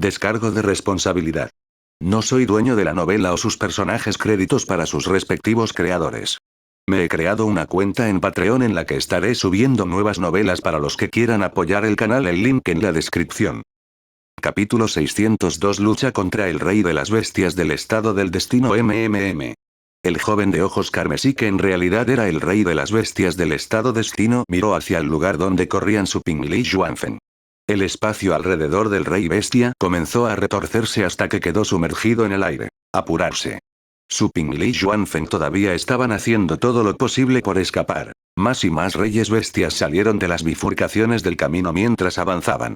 Descargo de responsabilidad. No soy dueño de la novela o sus personajes, créditos para sus respectivos creadores. Me he creado una cuenta en Patreon en la que estaré subiendo nuevas novelas para los que quieran apoyar el canal, el link en la descripción. Capítulo 602. Lucha contra el rey de las bestias del estado del destino. El joven de ojos carmesí, que en realidad era el rey de las bestias del estado destino, miró hacia el lugar donde corrían Su Ping y Li Yuanfen. El espacio alrededor del rey bestia comenzó a retorcerse hasta que quedó sumergido en el aire. Apurarse. Su Ping y Li Yuanfen todavía estaban haciendo todo lo posible por escapar. Más y más reyes bestias salieron de las bifurcaciones del camino mientras avanzaban.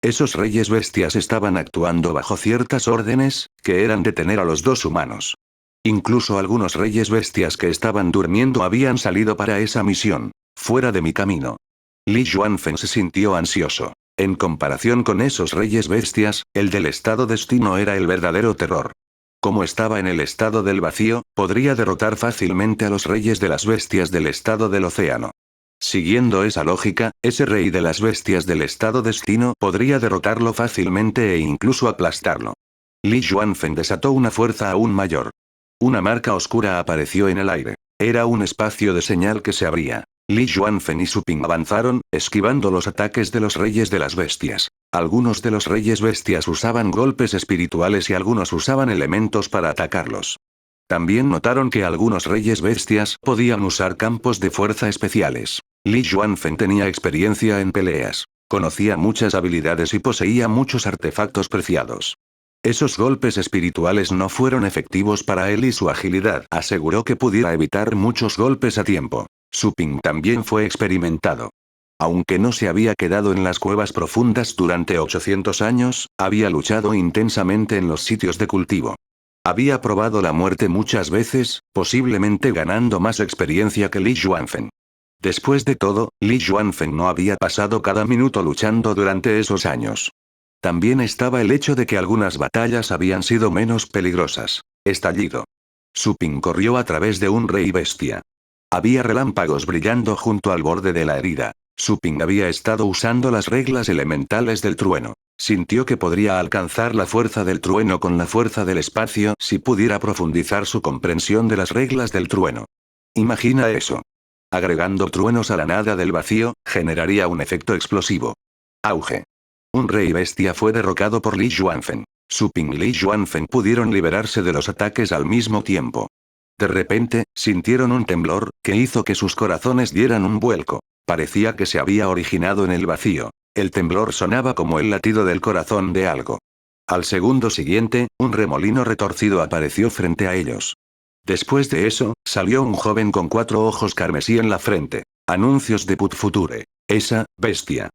Esos reyes bestias estaban actuando bajo ciertas órdenes, que eran detener a los dos humanos. Incluso algunos reyes bestias que estaban durmiendo habían salido para esa misión. Fuera de mi camino. Li Yuanfen se sintió ansioso. En comparación con esos reyes bestias, el del estado destino era el verdadero terror. Como estaba en el estado del vacío, podría derrotar fácilmente a los reyes de las bestias del estado del océano. Siguiendo esa lógica, ese rey de las bestias del estado destino podría derrotarlo fácilmente e incluso aplastarlo. Li Yuanfen desató una fuerza aún mayor. Una marca oscura apareció en el aire. Era un espacio de señal que se abría. Li Yuanfen y Su Ping avanzaron, esquivando los ataques de los reyes de las bestias. Algunos de los reyes bestias usaban golpes espirituales y algunos usaban elementos para atacarlos. También notaron que algunos reyes bestias podían usar campos de fuerza especiales. Li Yuanfen tenía experiencia en peleas. Conocía muchas habilidades y poseía muchos artefactos preciados. Esos golpes espirituales no fueron efectivos para él y su agilidad aseguró que pudiera evitar muchos golpes a tiempo. Su Ping también fue experimentado. Aunque no se había quedado en las cuevas profundas durante 800 años, había luchado intensamente en los sitios de cultivo. Había probado la muerte muchas veces, posiblemente ganando más experiencia que Li Yuanfen. Después de todo, Li Yuanfen no había pasado cada minuto luchando durante esos años. También estaba el hecho de que algunas batallas habían sido menos peligrosas. Estallido. Su Ping corrió a través de un rey bestia. Había relámpagos brillando junto al borde de la herida. Su Ping había estado usando las reglas elementales del trueno. Sintió que podría alcanzar la fuerza del trueno con la fuerza del espacio si pudiera profundizar su comprensión de las reglas del trueno. Imagina eso. Agregando truenos a la nada del vacío, generaría un efecto explosivo. Auge. Un rey bestia fue derrocado por Li Yuanfen. Su Ping y Li Yuanfen pudieron liberarse de los ataques al mismo tiempo. De repente, sintieron un temblor, que hizo que sus corazones dieran un vuelco. Parecía que se había originado en el vacío. El temblor sonaba como el latido del corazón de algo. Al segundo siguiente, un remolino retorcido apareció frente a ellos. Después de eso, salió un joven con 4 ojos carmesí en la frente. Anuncios de Put Future. Esa, bestia.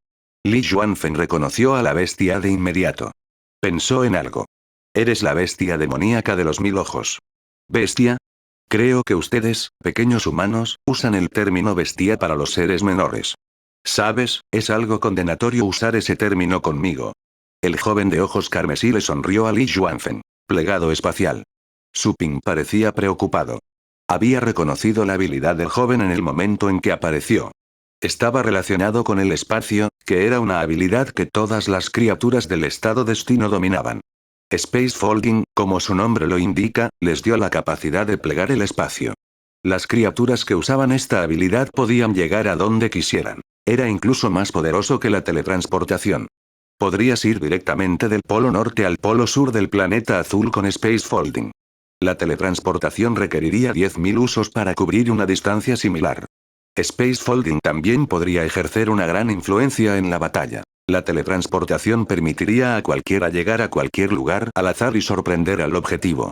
Li Yuanfen reconoció a la bestia de inmediato. Pensó en algo. Eres la bestia demoníaca de los 1000 ojos. ¿Bestia? Creo que ustedes, pequeños humanos, usan el término bestia para los seres menores. ¿Sabes? Es algo condenatorio usar ese término conmigo. El joven de ojos carmesí le sonrió a Li Yuanfen. Plegado espacial. Su Ping parecía preocupado. Había reconocido la habilidad del joven en el momento en que apareció. Estaba relacionado con el espacio, que era una habilidad que todas las criaturas del estado destino dominaban. Space Folding, como su nombre lo indica, les dio la capacidad de plegar el espacio. Las criaturas que usaban esta habilidad podían llegar a donde quisieran. Era incluso más poderoso que la teletransportación. Podrías ir directamente del polo norte al polo sur del planeta azul con Space Folding. La teletransportación requeriría 10.000 usos para cubrir una distancia similar. Space Folding también podría ejercer una gran influencia en la batalla. La teletransportación permitiría a cualquiera llegar a cualquier lugar al azar y sorprender al objetivo.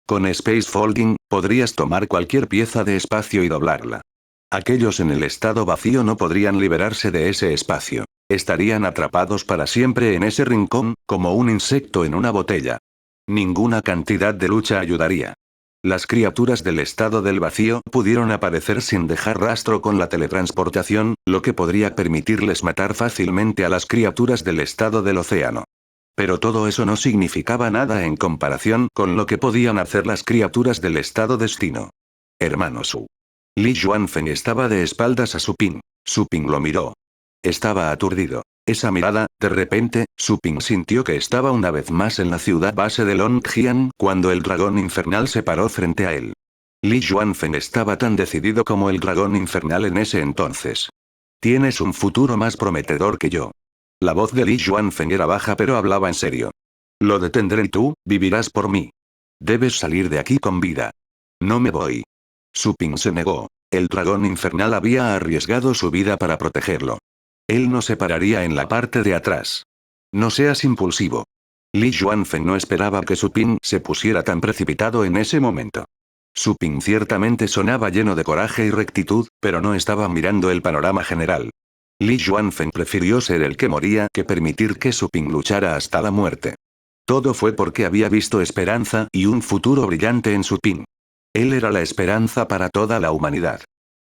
Con Space Folding, podrías tomar cualquier pieza de espacio y doblarla. Aquellos en el estado vacío no podrían liberarse de ese espacio. Estarían atrapados para siempre en ese rincón, como un insecto en una botella. Ninguna cantidad de lucha ayudaría. Las criaturas del estado del vacío pudieron aparecer sin dejar rastro con la teletransportación, lo que podría permitirles matar fácilmente a las criaturas del estado del océano. Pero todo eso no significaba nada en comparación con lo que podían hacer las criaturas del estado destino. Hermano Su. Li Yuanfen estaba de espaldas a Su Ping. Su Ping lo miró. Estaba aturdido. Esa mirada, de repente, Su Ping sintió que estaba una vez más en la ciudad base de Longjiang cuando el dragón infernal se paró frente a él. Li Yuanfeng estaba tan decidido como el dragón infernal en ese entonces. Tienes un futuro más prometedor que yo. La voz de Li Yuanfeng era baja pero hablaba en serio. Lo detendré y tú, vivirás por mí. Debes salir de aquí con vida. No me voy. Su Ping se negó. El dragón infernal había arriesgado su vida para protegerlo. Él no se pararía en la parte de atrás. No seas impulsivo. Li Yuanfeng no esperaba que Su Ping se pusiera tan precipitado en ese momento. Su Ping ciertamente sonaba lleno de coraje y rectitud, pero no estaba mirando el panorama general. Li Yuanfeng prefirió ser el que moría que permitir que Su Ping luchara hasta la muerte. Todo fue porque había visto esperanza y un futuro brillante en Su Ping. Él era la esperanza para toda la humanidad.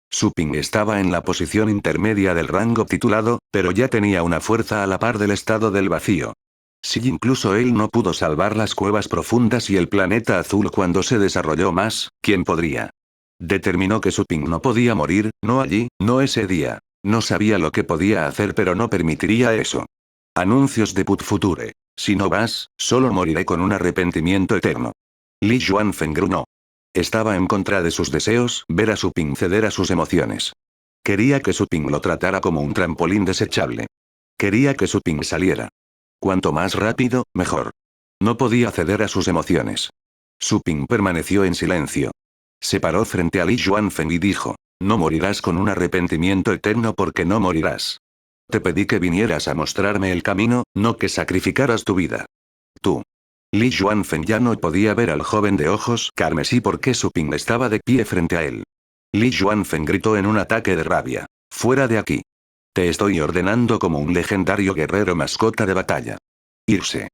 Su Ping estaba en la posición intermedia del rango titulado, pero ya tenía una fuerza a la par del estado del vacío. Si incluso él no pudo salvar las cuevas profundas y el planeta azul cuando se desarrolló más, ¿quién podría? Determinó que Su Ping no podía morir, no allí, no ese día. No sabía lo que podía hacer pero no permitiría eso. Anuncios de Put Future. Si no vas, solo moriré con un arrepentimiento eterno. Li Yuanfeng grunó. Estaba en contra de sus deseos ver a Su Ping ceder a sus emociones. Quería que Su Ping lo tratara como un trampolín desechable. Quería que Su Ping saliera. Cuanto más rápido, mejor. No podía ceder a sus emociones. Su Ping permaneció en silencio. Se paró frente a Li Yuanfeng y dijo, no morirás con un arrepentimiento eterno porque no morirás. Te pedí que vinieras a mostrarme el camino, no que sacrificaras tu vida. Tú. Li Yuanfeng ya no podía ver al joven de ojos carmesí porque Su Ping estaba de pie frente a él. Li Yuanfeng gritó en un ataque de rabia. Fuera de aquí. Te estoy ordenando como un legendario guerrero mascota de batalla. Irse.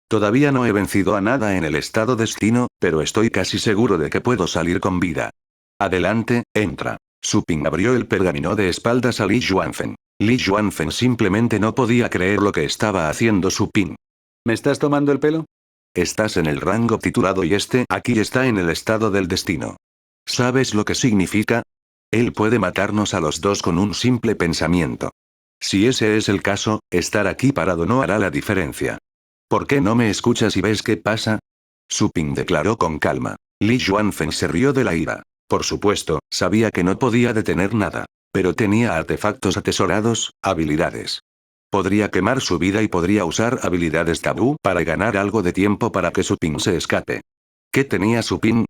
Todavía no he vencido a nada en el estado destino, pero estoy casi seguro de que puedo salir con vida. Adelante, entra. Su Ping abrió el pergamino de espaldas a Li Yuanfeng. Li Yuanfeng simplemente no podía creer lo que estaba haciendo Su Ping. ¿Me estás tomando el pelo? Estás en el rango titulado y aquí está en el estado del destino. ¿Sabes lo que significa? Él puede matarnos a los dos con un simple pensamiento. Si ese es el caso, estar aquí parado no hará la diferencia. ¿Por qué no me escuchas y ves qué pasa? Su Ping declaró con calma. Li Yuanfeng se rió de la ira. Por supuesto, sabía que no podía detener nada. Pero tenía artefactos atesorados, habilidades. Podría quemar su vida y podría usar habilidades tabú para ganar algo de tiempo para que Su Ping se escape. ¿Qué tenía Su Ping?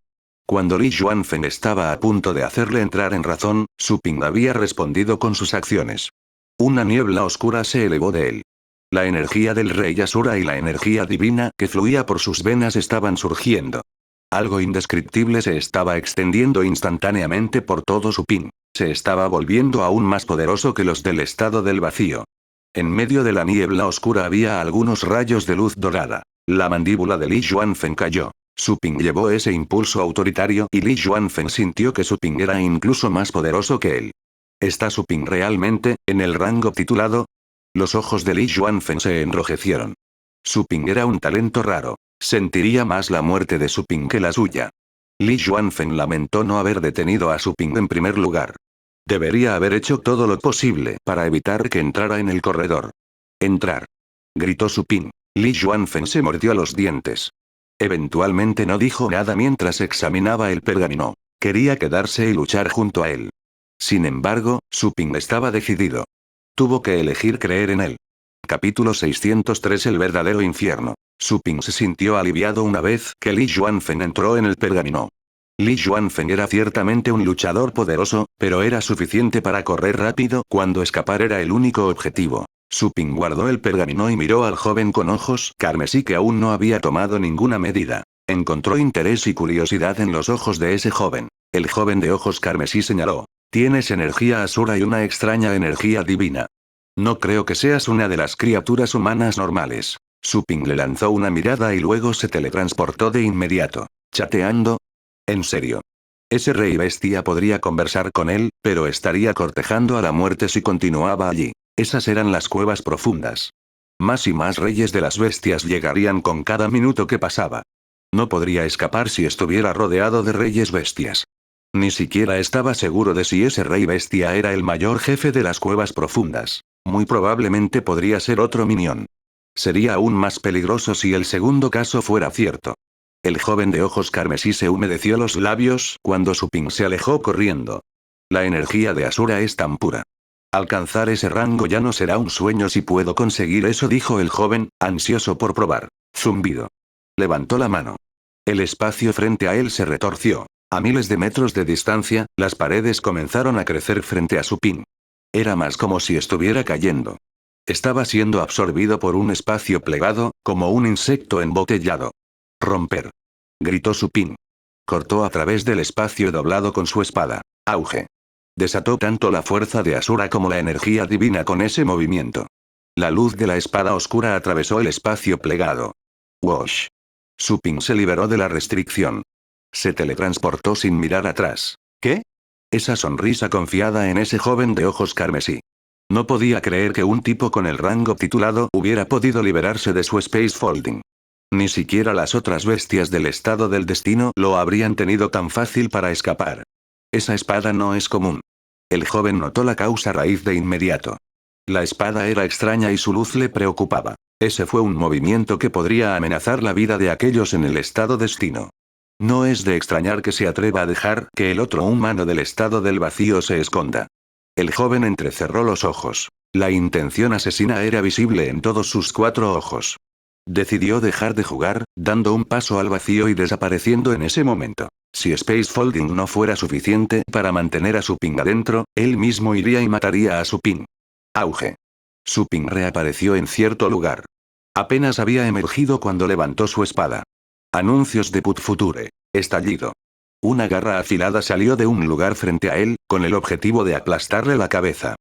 Cuando Li Yuanfeng estaba a punto de hacerle entrar en razón, Su Ping había respondido con sus acciones. Una niebla oscura se elevó de él. La energía del rey Asura y la energía divina que fluía por sus venas estaban surgiendo. Algo indescriptible se estaba extendiendo instantáneamente por todo Su Ping. Se estaba volviendo aún más poderoso que los del estado del vacío. En medio de la niebla oscura había algunos rayos de luz dorada. La mandíbula de Li Yuanfeng cayó. Su Ping llevó ese impulso autoritario y Li Yuanfeng sintió que Su Ping era incluso más poderoso que él. ¿Está Su Ping realmente en el rango titulado? Los ojos de Li Yuanfeng se enrojecieron. Su Ping era un talento raro. Sentiría más la muerte de Su Ping que la suya. Li Yuanfeng lamentó no haber detenido a Su Ping en primer lugar. Debería haber hecho todo lo posible para evitar que entrara en el corredor. Entrar. Gritó Su Ping. Li Yuanfeng se mordió los dientes. Eventualmente no dijo nada mientras examinaba el pergamino. Quería quedarse y luchar junto a él. Sin embargo, Su Ping estaba decidido. Tuvo que elegir creer en él. Capítulo 603 El verdadero infierno. Su Ping se sintió aliviado una vez que Li Yuanfeng entró en el pergamino. Li Yuanfeng era ciertamente un luchador poderoso, pero era suficiente para correr rápido cuando escapar era el único objetivo. Su Ping guardó el pergamino y miró al joven con ojos carmesí que aún no había tomado ninguna medida. Encontró interés y curiosidad en los ojos de ese joven. El joven de ojos carmesí señaló. Tienes energía asura y una extraña energía divina. No creo que seas una de las criaturas humanas normales. Su Ping le lanzó una mirada y luego se teletransportó de inmediato. ¿Chateando? En serio. Ese rey bestia podría conversar con él, pero estaría cortejando a la muerte si continuaba allí. Esas eran las cuevas profundas. Más y más reyes de las bestias llegarían con cada minuto que pasaba. No podría escapar si estuviera rodeado de reyes bestias. Ni siquiera estaba seguro de si ese rey bestia era el mayor jefe de las cuevas profundas. Muy probablemente podría ser otro minion. Sería aún más peligroso si el segundo caso fuera cierto. El joven de ojos carmesí se humedeció los labios cuando Supin se alejó corriendo. La energía de Asura es tan pura. Alcanzar ese rango ya no será un sueño si puedo conseguir eso, dijo el joven, ansioso por probar. Zumbido. Levantó la mano. El espacio frente a él se retorció. A miles de metros de distancia, las paredes comenzaron a crecer frente a Supin. Era más como si estuviera cayendo. Estaba siendo absorbido por un espacio plegado, como un insecto embotellado. Romper. Gritó Supin. Cortó a través del espacio doblado con su espada. Auge. Desató tanto la fuerza de Asura como la energía divina con ese movimiento. La luz de la espada oscura atravesó el espacio plegado. Wosh. Supin se liberó de la restricción. Se teletransportó sin mirar atrás. ¿Qué? Esa sonrisa confiada en ese joven de ojos carmesí. No podía creer que un tipo con el rango titulado hubiera podido liberarse de su Space Folding. Ni siquiera las otras bestias del estado del destino lo habrían tenido tan fácil para escapar. Esa espada no es común. El joven notó la causa raíz de inmediato. La espada era extraña y su luz le preocupaba. Ese fue un movimiento que podría amenazar la vida de aquellos en el estado destino. No es de extrañar que se atreva a dejar que el otro humano del estado del vacío se esconda. El joven entrecerró los ojos. La intención asesina era visible en todos sus 4 ojos. Decidió dejar de jugar, dando un paso al vacío y desapareciendo en ese momento. Si Space Folding no fuera suficiente para mantener a Supin adentro, él mismo iría y mataría a Supin. Auge. Supin reapareció en cierto lugar. Apenas había emergido cuando levantó su espada. Anuncios de Put Future. Estallido. Una garra afilada salió de un lugar frente a él, con el objetivo de aplastarle la cabeza.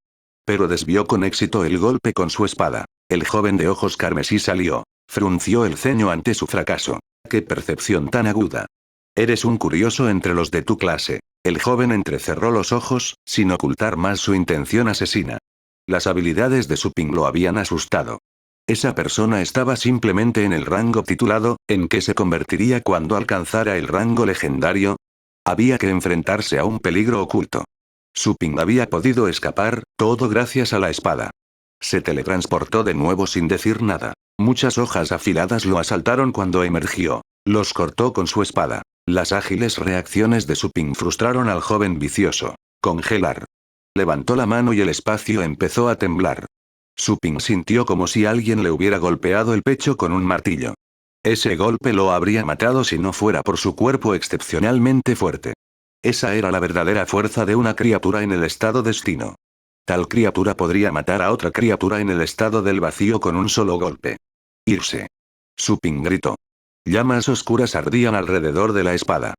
Pero desvió con éxito el golpe con su espada. El joven de ojos carmesí salió. Frunció el ceño ante su fracaso. ¡Qué percepción tan aguda! Eres un curioso entre los de tu clase. El joven entrecerró los ojos, sin ocultar más su intención asesina. Las habilidades de Supin lo habían asustado. Esa persona estaba simplemente en el rango titulado, ¿en qué se convertiría cuando alcanzara el rango legendario? Había que enfrentarse a un peligro oculto. Supin había podido escapar, todo gracias a la espada. Se teletransportó de nuevo sin decir nada. Muchas hojas afiladas lo asaltaron cuando emergió. Los cortó con su espada. Las ágiles reacciones de Supin frustraron al joven vicioso. Congelar. Levantó la mano y el espacio empezó a temblar. Supin sintió como si alguien le hubiera golpeado el pecho con un martillo. Ese golpe lo habría matado si no fuera por su cuerpo excepcionalmente fuerte. Esa era la verdadera fuerza de una criatura en el estado destino. Tal criatura podría matar a otra criatura en el estado del vacío con un solo golpe. Irse. Supin gritó. Llamas oscuras ardían alrededor de la espada.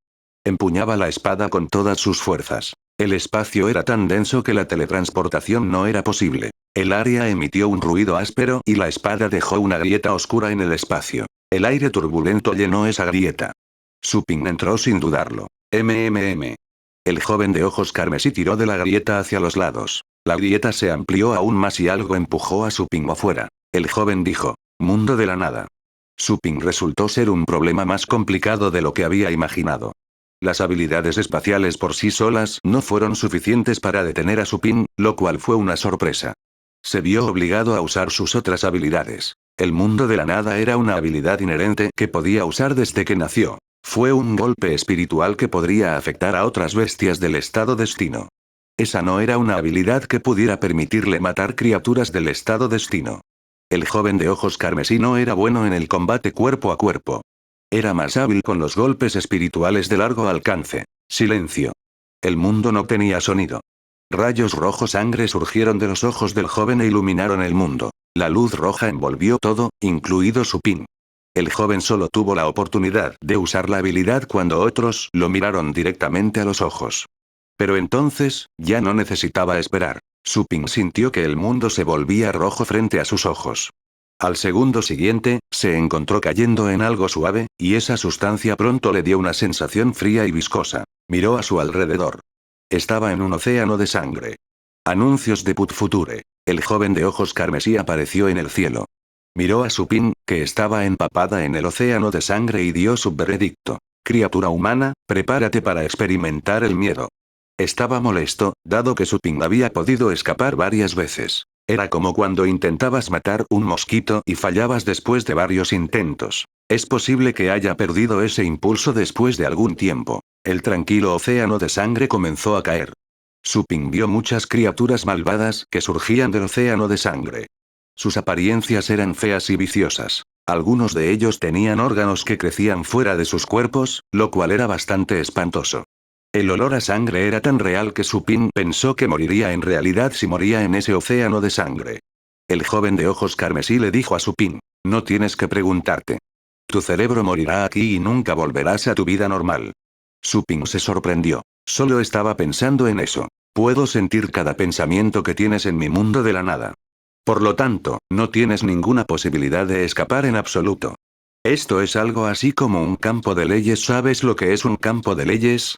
Empuñaba la espada con todas sus fuerzas. El espacio era tan denso que la teletransportación no era posible. El área emitió un ruido áspero y la espada dejó una grieta oscura en el espacio. El aire turbulento llenó esa grieta. Supin entró sin dudarlo. El joven de ojos carmesí tiró de la grieta hacia los lados. La grieta se amplió aún más y algo empujó a Supin afuera. El joven dijo, mundo de la nada. Supin resultó ser un problema más complicado de lo que había imaginado. Las habilidades espaciales por sí solas no fueron suficientes para detener a Supin, lo cual fue una sorpresa. Se vio obligado a usar sus otras habilidades. El mundo de la nada era una habilidad inherente que podía usar desde que nació. Fue un golpe espiritual que podría afectar a otras bestias del estado destino. Esa no era una habilidad que pudiera permitirle matar criaturas del estado destino. El joven de ojos carmesí no era bueno en el combate cuerpo a cuerpo. Era más hábil con los golpes espirituales de largo alcance. Silencio. El mundo no tenía sonido. Rayos rojos sangre surgieron de los ojos del joven e iluminaron el mundo. La luz roja envolvió todo, incluido Supin. El joven solo tuvo la oportunidad de usar la habilidad cuando otros lo miraron directamente a los ojos. Pero entonces, ya no necesitaba esperar. Supin sintió que el mundo se volvía rojo frente a sus ojos. Al segundo siguiente, se encontró cayendo en algo suave, y esa sustancia pronto le dio una sensación fría y viscosa. Miró a su alrededor. Estaba en un océano de sangre. Anuncios de Put Future. El joven de ojos carmesí apareció en el cielo. Miró a Supin, que estaba empapada en el océano de sangre y dio su veredicto. Criatura humana, prepárate para experimentar el miedo. Estaba molesto, dado que Suping había podido escapar varias veces. Era como cuando intentabas matar un mosquito y fallabas después de varios intentos. Es posible que haya perdido ese impulso después de algún tiempo. El tranquilo océano de sangre comenzó a caer. Suping vio muchas criaturas malvadas que surgían del océano de sangre. Sus apariencias eran feas y viciosas. Algunos de ellos tenían órganos que crecían fuera de sus cuerpos, lo cual era bastante espantoso. El olor a sangre era tan real que Suping pensó que moriría en realidad si moría en ese océano de sangre. El joven de ojos carmesí le dijo a Suping: no tienes que preguntarte. Tu cerebro morirá aquí y nunca volverás a tu vida normal. Suping se sorprendió. Solo estaba pensando en eso. Puedo sentir cada pensamiento que tienes en mi mundo de la nada. Por lo tanto, no tienes ninguna posibilidad de escapar en absoluto. Esto es algo así como un campo de leyes. ¿Sabes lo que es un campo de leyes?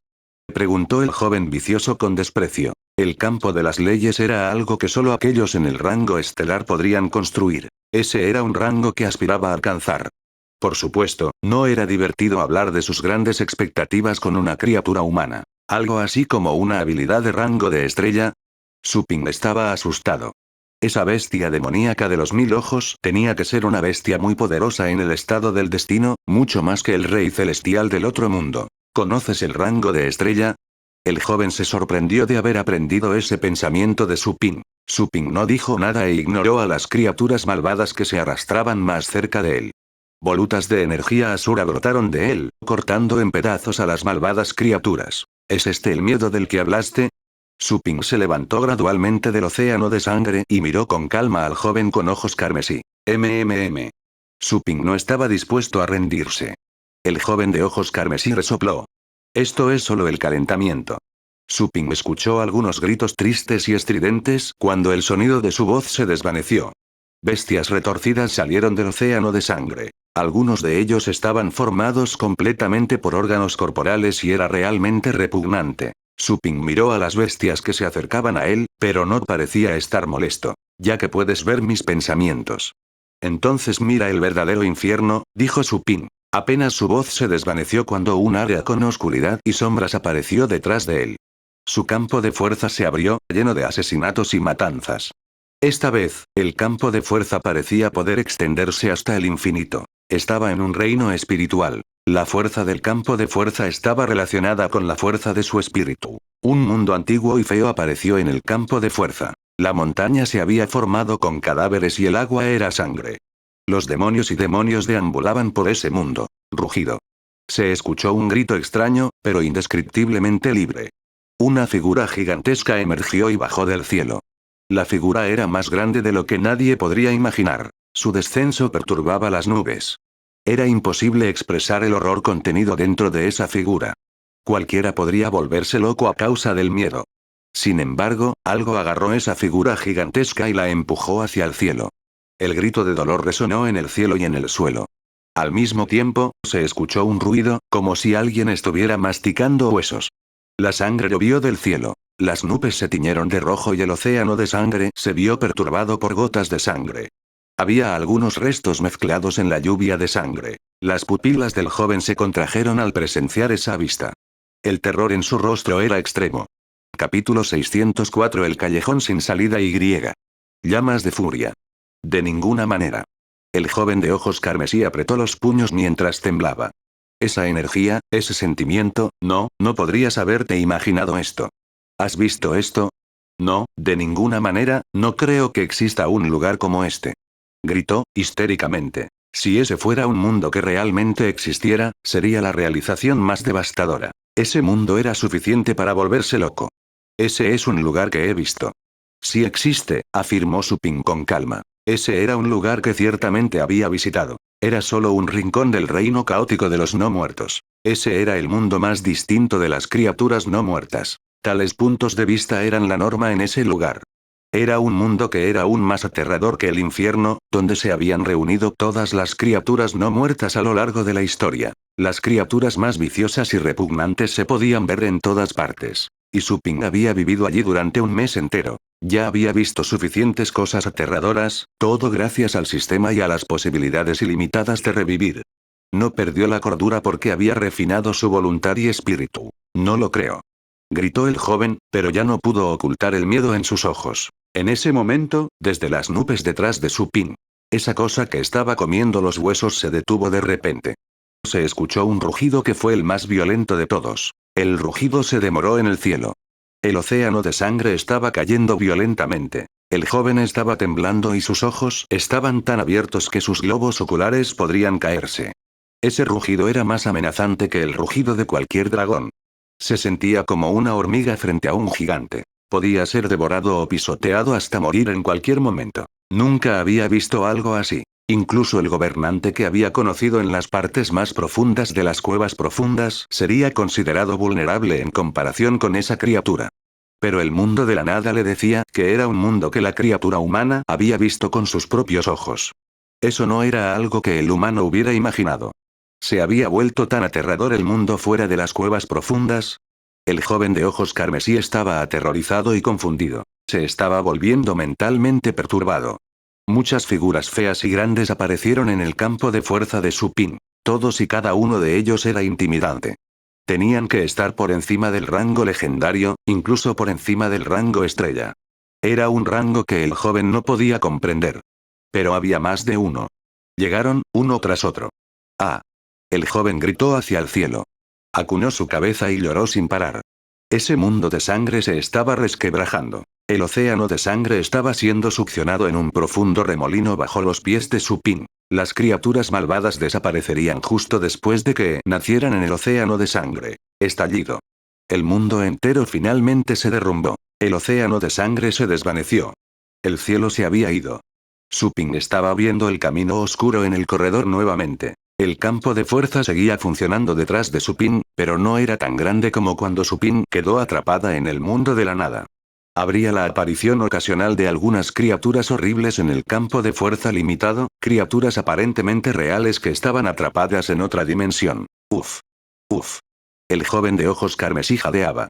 Preguntó el joven vicioso con desprecio. El campo de las leyes era algo que solo aquellos en el rango estelar podrían construir. Ese era un rango que aspiraba a alcanzar. Por supuesto, no era divertido hablar de sus grandes expectativas con una criatura humana. Algo así como una habilidad de rango de estrella. Suping estaba asustado. Esa bestia demoníaca de los 1000 ojos tenía que ser una bestia muy poderosa en el estado del destino, mucho más que el rey celestial del otro mundo. ¿Conoces el rango de estrella? El joven se sorprendió de haber aprendido ese pensamiento de Suping. Suping no dijo nada e ignoró a las criaturas malvadas que se arrastraban más cerca de él. Volutas de energía asura brotaron de él, cortando en pedazos a las malvadas criaturas. ¿Es este el miedo del que hablaste? Suping se levantó gradualmente del océano de sangre y miró con calma al joven con ojos carmesí. Suping no estaba dispuesto a rendirse. El joven de ojos carmesí resopló. Esto es solo el calentamiento. Suping escuchó algunos gritos tristes y estridentes cuando el sonido de su voz se desvaneció. Bestias retorcidas salieron del océano de sangre. Algunos de ellos estaban formados completamente por órganos corporales y era realmente repugnante. Suping miró a las bestias que se acercaban a él, pero no parecía estar molesto. Ya que puedes ver mis pensamientos. Entonces mira el verdadero infierno, dijo Suping. Apenas su voz se desvaneció cuando un área con oscuridad y sombras apareció detrás de él. Su campo de fuerza se abrió, lleno de asesinatos y matanzas. Esta vez, el campo de fuerza parecía poder extenderse hasta el infinito. Estaba en un reino espiritual. La fuerza del campo de fuerza estaba relacionada con la fuerza de su espíritu. Un mundo antiguo y feo apareció en el campo de fuerza. La montaña se había formado con cadáveres y el agua era sangre. Los demonios y demonios deambulaban por ese mundo. Rugido. Se escuchó un grito extraño, pero indescriptiblemente libre. Una figura gigantesca emergió y bajó del cielo. La figura era más grande de lo que nadie podría imaginar. Su descenso perturbaba las nubes. Era imposible expresar el horror contenido dentro de esa figura. Cualquiera podría volverse loco a causa del miedo. Sin embargo, algo agarró esa figura gigantesca y la empujó hacia el cielo. El grito de dolor resonó en el cielo y en el suelo. Al mismo tiempo, se escuchó un ruido, como si alguien estuviera masticando huesos. La sangre llovió del cielo. Las nubes se tiñeron de rojo y el océano de sangre se vio perturbado por gotas de sangre. Había algunos restos mezclados en la lluvia de sangre. Las pupilas del joven se contrajeron al presenciar esa vista. El terror en su rostro era extremo. Capítulo 604. El callejón sin salida y griega. Llamas de furia. De ninguna manera. El joven de ojos carmesí apretó los puños mientras temblaba. Esa energía, ese sentimiento, no podrías haberte imaginado esto. ¿Has visto esto? No, de ninguna manera, no creo que exista un lugar como este. Gritó, histéricamente. Si ese fuera un mundo que realmente existiera, sería la realización más devastadora. Ese mundo era suficiente para volverse loco. Ese es un lugar que he visto. Sí existe, afirmó Suping con calma. Ese era un lugar que ciertamente había visitado. Era solo un rincón del reino caótico de los no muertos. Ese era el mundo más distinto de las criaturas no muertas. Tales puntos de vista eran la norma en ese lugar. Era un mundo que era aún más aterrador que el infierno, donde se habían reunido todas las criaturas no muertas a lo largo de la historia. Las criaturas más viciosas y repugnantes se podían ver en todas partes. Y Suping había vivido allí durante un mes entero. Ya había visto suficientes cosas aterradoras, todo gracias al sistema y a las posibilidades ilimitadas de revivir. No perdió la cordura porque había refinado su voluntad y espíritu. No lo creo. Gritó el joven, pero ya no pudo ocultar el miedo en sus ojos. En ese momento, desde las nubes detrás de Supin, esa cosa que estaba comiendo los huesos se detuvo de repente. Se escuchó un rugido que fue el más violento de todos. El rugido se demoró en el cielo. El océano de sangre estaba cayendo violentamente. El joven estaba temblando y sus ojos estaban tan abiertos que sus globos oculares podrían caerse. Ese rugido era más amenazante que el rugido de cualquier dragón. Se sentía como una hormiga frente a un gigante. Podía ser devorado o pisoteado hasta morir en cualquier momento. Nunca había visto algo así. Incluso el gobernante que había conocido en las partes más profundas de las cuevas profundas sería considerado vulnerable en comparación con esa criatura. Pero el mundo de la nada le decía que era un mundo que la criatura humana había visto con sus propios ojos. Eso no era algo que el humano hubiera imaginado. ¿Se había vuelto tan aterrador el mundo fuera de las cuevas profundas? El joven de ojos carmesí estaba aterrorizado y confundido. Se estaba volviendo mentalmente perturbado. Muchas figuras feas y grandes aparecieron en el campo de fuerza de Supin. Todos y cada uno de ellos era intimidante. Tenían que estar por encima del rango legendario, incluso por encima del rango estrella. Era un rango que el joven no podía comprender. Pero había más de uno. Llegaron, uno tras otro. ¡Ah! El joven gritó hacia el cielo. Acuñó su cabeza y lloró sin parar. Ese mundo de sangre se estaba resquebrajando. El océano de sangre estaba siendo succionado en un profundo remolino bajo los pies de Supin. Las criaturas malvadas desaparecerían justo después de que nacieran en el océano de sangre. Estallido. El mundo entero finalmente se derrumbó. El océano de sangre se desvaneció. El cielo se había ido. Supin estaba viendo el camino oscuro en el corredor nuevamente. El campo de fuerza seguía funcionando detrás de Supin, pero no era tan grande como cuando Supin quedó atrapada en el mundo de la nada. Habría la aparición ocasional de algunas criaturas horribles en el campo de fuerza limitado, criaturas aparentemente reales que estaban atrapadas en otra dimensión. Uf. Uf. El joven de ojos carmesí jadeaba.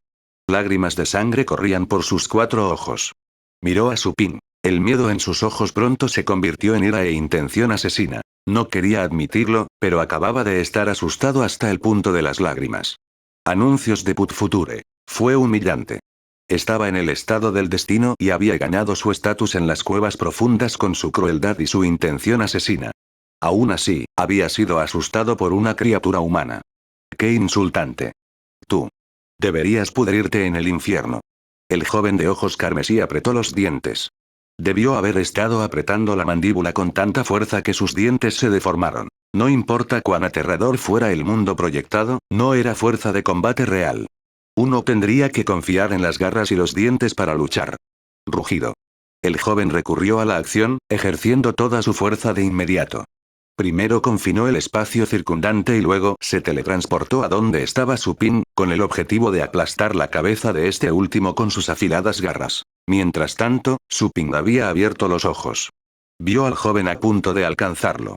Lágrimas de sangre corrían por sus 4 ojos. Miró a Supin. El miedo en sus ojos pronto se convirtió en ira e intención asesina. No quería admitirlo, pero acababa de estar asustado hasta el punto de las lágrimas. Anuncios de Put Future. Fue humillante. Estaba en el estado del destino y había ganado su estatus en las cuevas profundas con su crueldad y su intención asesina. Aún así, había sido asustado por una criatura humana. ¡Qué insultante! Tú. Deberías pudrirte en el infierno. El joven de ojos carmesí apretó los dientes. Debió haber estado apretando la mandíbula con tanta fuerza que sus dientes se deformaron. No importa cuán aterrador fuera el mundo proyectado, no era fuerza de combate real. Uno tendría que confiar en las garras y los dientes para luchar. Rugido. El joven recurrió a la acción, ejerciendo toda su fuerza de inmediato. Primero confinó el espacio circundante y luego se teletransportó a donde estaba Supin, con el objetivo de aplastar la cabeza de este último con sus afiladas garras. Mientras tanto, Supin había abierto los ojos. Vio al joven a punto de alcanzarlo.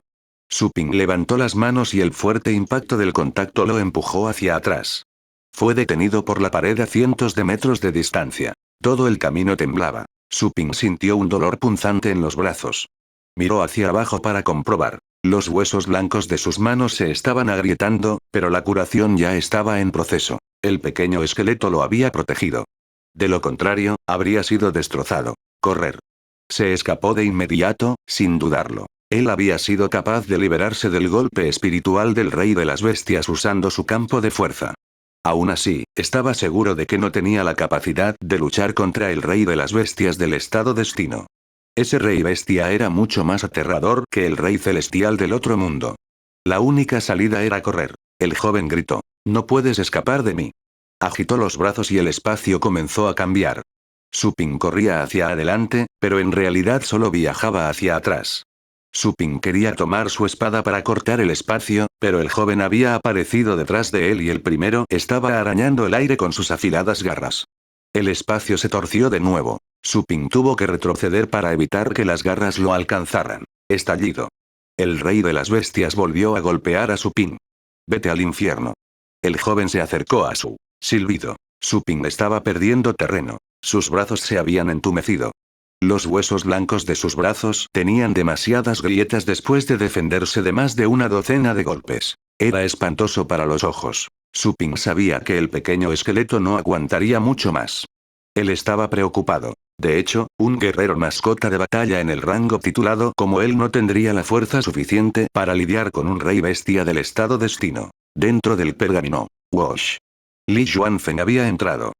Supin levantó las manos y el fuerte impacto del contacto lo empujó hacia atrás. Fue detenido por la pared a cientos de metros de distancia. Todo el camino temblaba. Supin sintió un dolor punzante en los brazos. Miró hacia abajo para comprobar. Los huesos blancos de sus manos se estaban agrietando, pero la curación ya estaba en proceso. El pequeño esqueleto lo había protegido. De lo contrario, habría sido destrozado. Correr. Se escapó de inmediato, sin dudarlo. Él había sido capaz de liberarse del golpe espiritual del rey de las bestias usando su campo de fuerza. Aún así, estaba seguro de que no tenía la capacidad de luchar contra el rey de las bestias del estado destino. Ese rey bestia era mucho más aterrador que el rey celestial del otro mundo. La única salida era correr. El joven gritó. No puedes escapar de mí. Agitó los brazos y el espacio comenzó a cambiar. Supin corría hacia adelante, pero en realidad solo viajaba hacia atrás. Supin quería tomar su espada para cortar el espacio, pero el joven había aparecido detrás de él y el primero estaba arañando el aire con sus afiladas garras. El espacio se torció de nuevo. Supin tuvo que retroceder para evitar que las garras lo alcanzaran. Estallido. El rey de las bestias volvió a golpear a Supin. Vete al infierno. El joven se acercó a su silbido. Supin estaba perdiendo terreno. Sus brazos se habían entumecido. Los huesos blancos de sus brazos tenían demasiadas grietas después de defenderse de más de una docena de golpes. Era espantoso para los ojos. Su Ping sabía que el pequeño esqueleto no aguantaría mucho más. Él estaba preocupado. De hecho, un guerrero mascota de batalla en el rango titulado como él no tendría la fuerza suficiente para lidiar con un rey bestia del estado destino. Dentro del pergamino. Wash. Li Yuanfeng había entrado.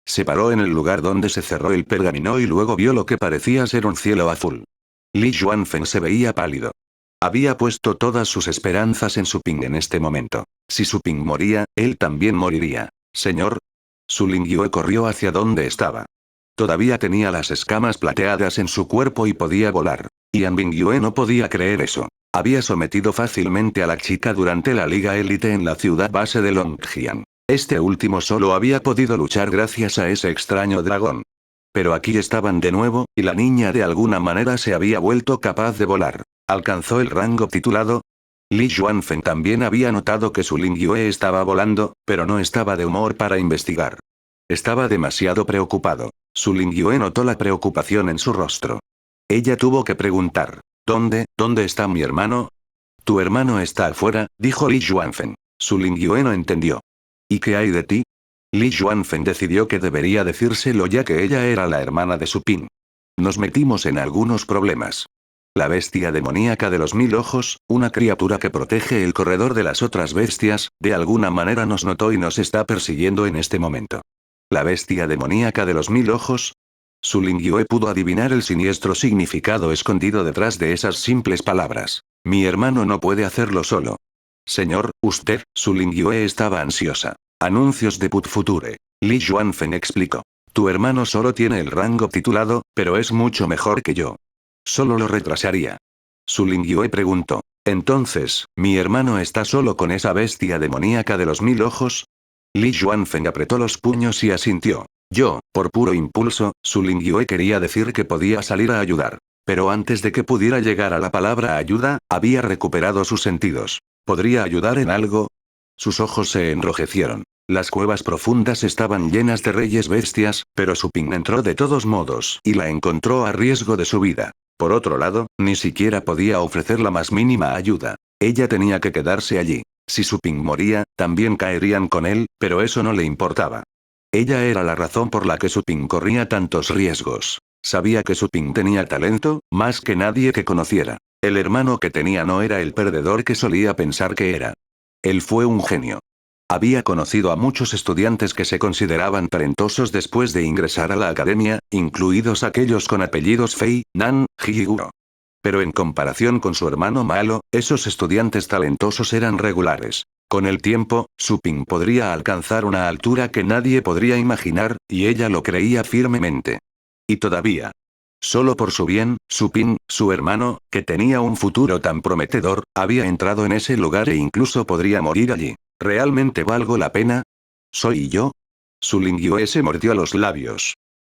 Se paró en el lugar donde se cerró el pergamino y luego vio lo que parecía ser un cielo azul. Li Yuanfeng se veía pálido. Había puesto todas sus esperanzas en Su Ping en este momento. Si Su Ping moría, él también moriría. Señor. Su Lingyue corrió hacia donde estaba. Todavía tenía las escamas plateadas en su cuerpo y podía volar. Yan Bingyue no podía creer eso. Había sometido fácilmente a la chica durante la liga élite en la ciudad base de Longjiang. Este último solo había podido luchar gracias a ese extraño dragón. Pero aquí estaban de nuevo, y la niña de alguna manera se había vuelto capaz de volar. ¿Alcanzó el rango titulado? Li Yuanfeng también había notado que Su Lingyue estaba volando, pero no estaba de humor para investigar. Estaba demasiado preocupado. Su Lingyue notó la preocupación en su rostro. Ella tuvo que preguntar, ¿Dónde está mi hermano? Tu hermano está afuera, dijo Li Yuanfeng. Su Lingyue no entendió. ¿Y qué hay de ti? Li Yuanfeng decidió que debería decírselo ya que ella era la hermana de Su Ping. Nos metimos en algunos problemas. La bestia demoníaca de los 1000 ojos, una criatura que protege el corredor de las otras bestias, de alguna manera nos notó y nos está persiguiendo en este momento. ¿La bestia demoníaca de los 1000 ojos? Su Lingyue pudo adivinar el siniestro significado escondido detrás de esas simples palabras. Mi hermano no puede hacerlo solo. Señor, usted, Su Lingyue estaba ansiosa. Anuncios de Put Future. Li Yuanfeng explicó. Tu hermano solo tiene el rango titulado, pero es mucho mejor que yo. Solo lo retrasaría. Su Lingyue preguntó. Entonces, ¿mi hermano está solo con esa bestia demoníaca de los 1000 ojos? Li Yuanfeng apretó los puños y asintió. Por puro impulso, Su Lingyue quería decir que podía salir a ayudar. Pero antes de que pudiera llegar a la palabra ayuda, había recuperado sus sentidos. ¿Podría ayudar en algo? Sus ojos se enrojecieron. Las cuevas profundas estaban llenas de reyes bestias, pero Su Ping entró de todos modos y la encontró a riesgo de su vida. Por otro lado, ni siquiera podía ofrecer la más mínima ayuda. Ella tenía que quedarse allí. Si Su Ping moría, también caerían con él, pero eso no le importaba. Ella era la razón por la que Su Ping corría tantos riesgos. Sabía que Su Ping tenía talento, más que nadie que conociera. El hermano que tenía no era el perdedor que solía pensar que era. Él fue un genio. Había conocido a muchos estudiantes que se consideraban talentosos después de ingresar a la academia, incluidos aquellos con apellidos Fei, Nan, Jiguro. Pero en comparación con su hermano malo, esos estudiantes talentosos eran regulares. Con el tiempo, Su Ping podría alcanzar una altura que nadie podría imaginar, y ella lo creía firmemente. Y todavía. Solo por su bien, Su Ping, su hermano, que tenía un futuro tan prometedor, había entrado en ese lugar e incluso podría morir allí. ¿Realmente valgo la pena? ¿Soy yo? Su Lingyue se mordió los labios.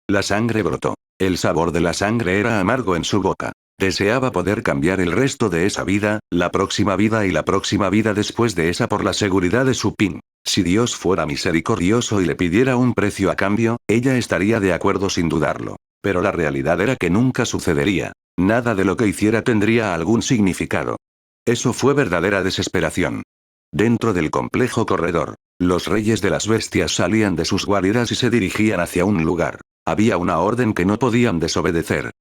La sangre brotó. El sabor de la sangre era amargo en su boca. Deseaba poder cambiar el resto de esa vida, la próxima vida y la próxima vida después de esa por la seguridad de Su Ping. Si Dios fuera misericordioso y le pidiera un precio a cambio, ella estaría de acuerdo sin dudarlo. Pero la realidad era que nunca sucedería. Nada de lo que hiciera tendría algún significado. Eso fue verdadera desesperación. Dentro del complejo corredor, los reyes de las bestias salían de sus guaridas y se dirigían hacia un lugar. Había una orden que no podían desobedecer.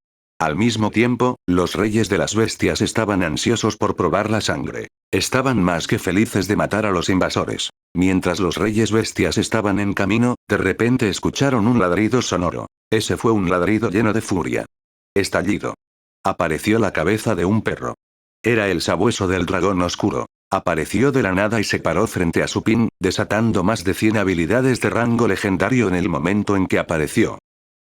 Al mismo tiempo, los reyes de las bestias estaban ansiosos por probar la sangre. Estaban más que felices de matar a los invasores. Mientras los reyes bestias estaban en camino, de repente escucharon un ladrido sonoro. Ese fue un ladrido lleno de furia. Estallido. Apareció la cabeza de un perro. Era el sabueso del dragón oscuro. Apareció de la nada y se paró frente a Su Ping, desatando más de 100 habilidades de rango legendario en el momento en que apareció.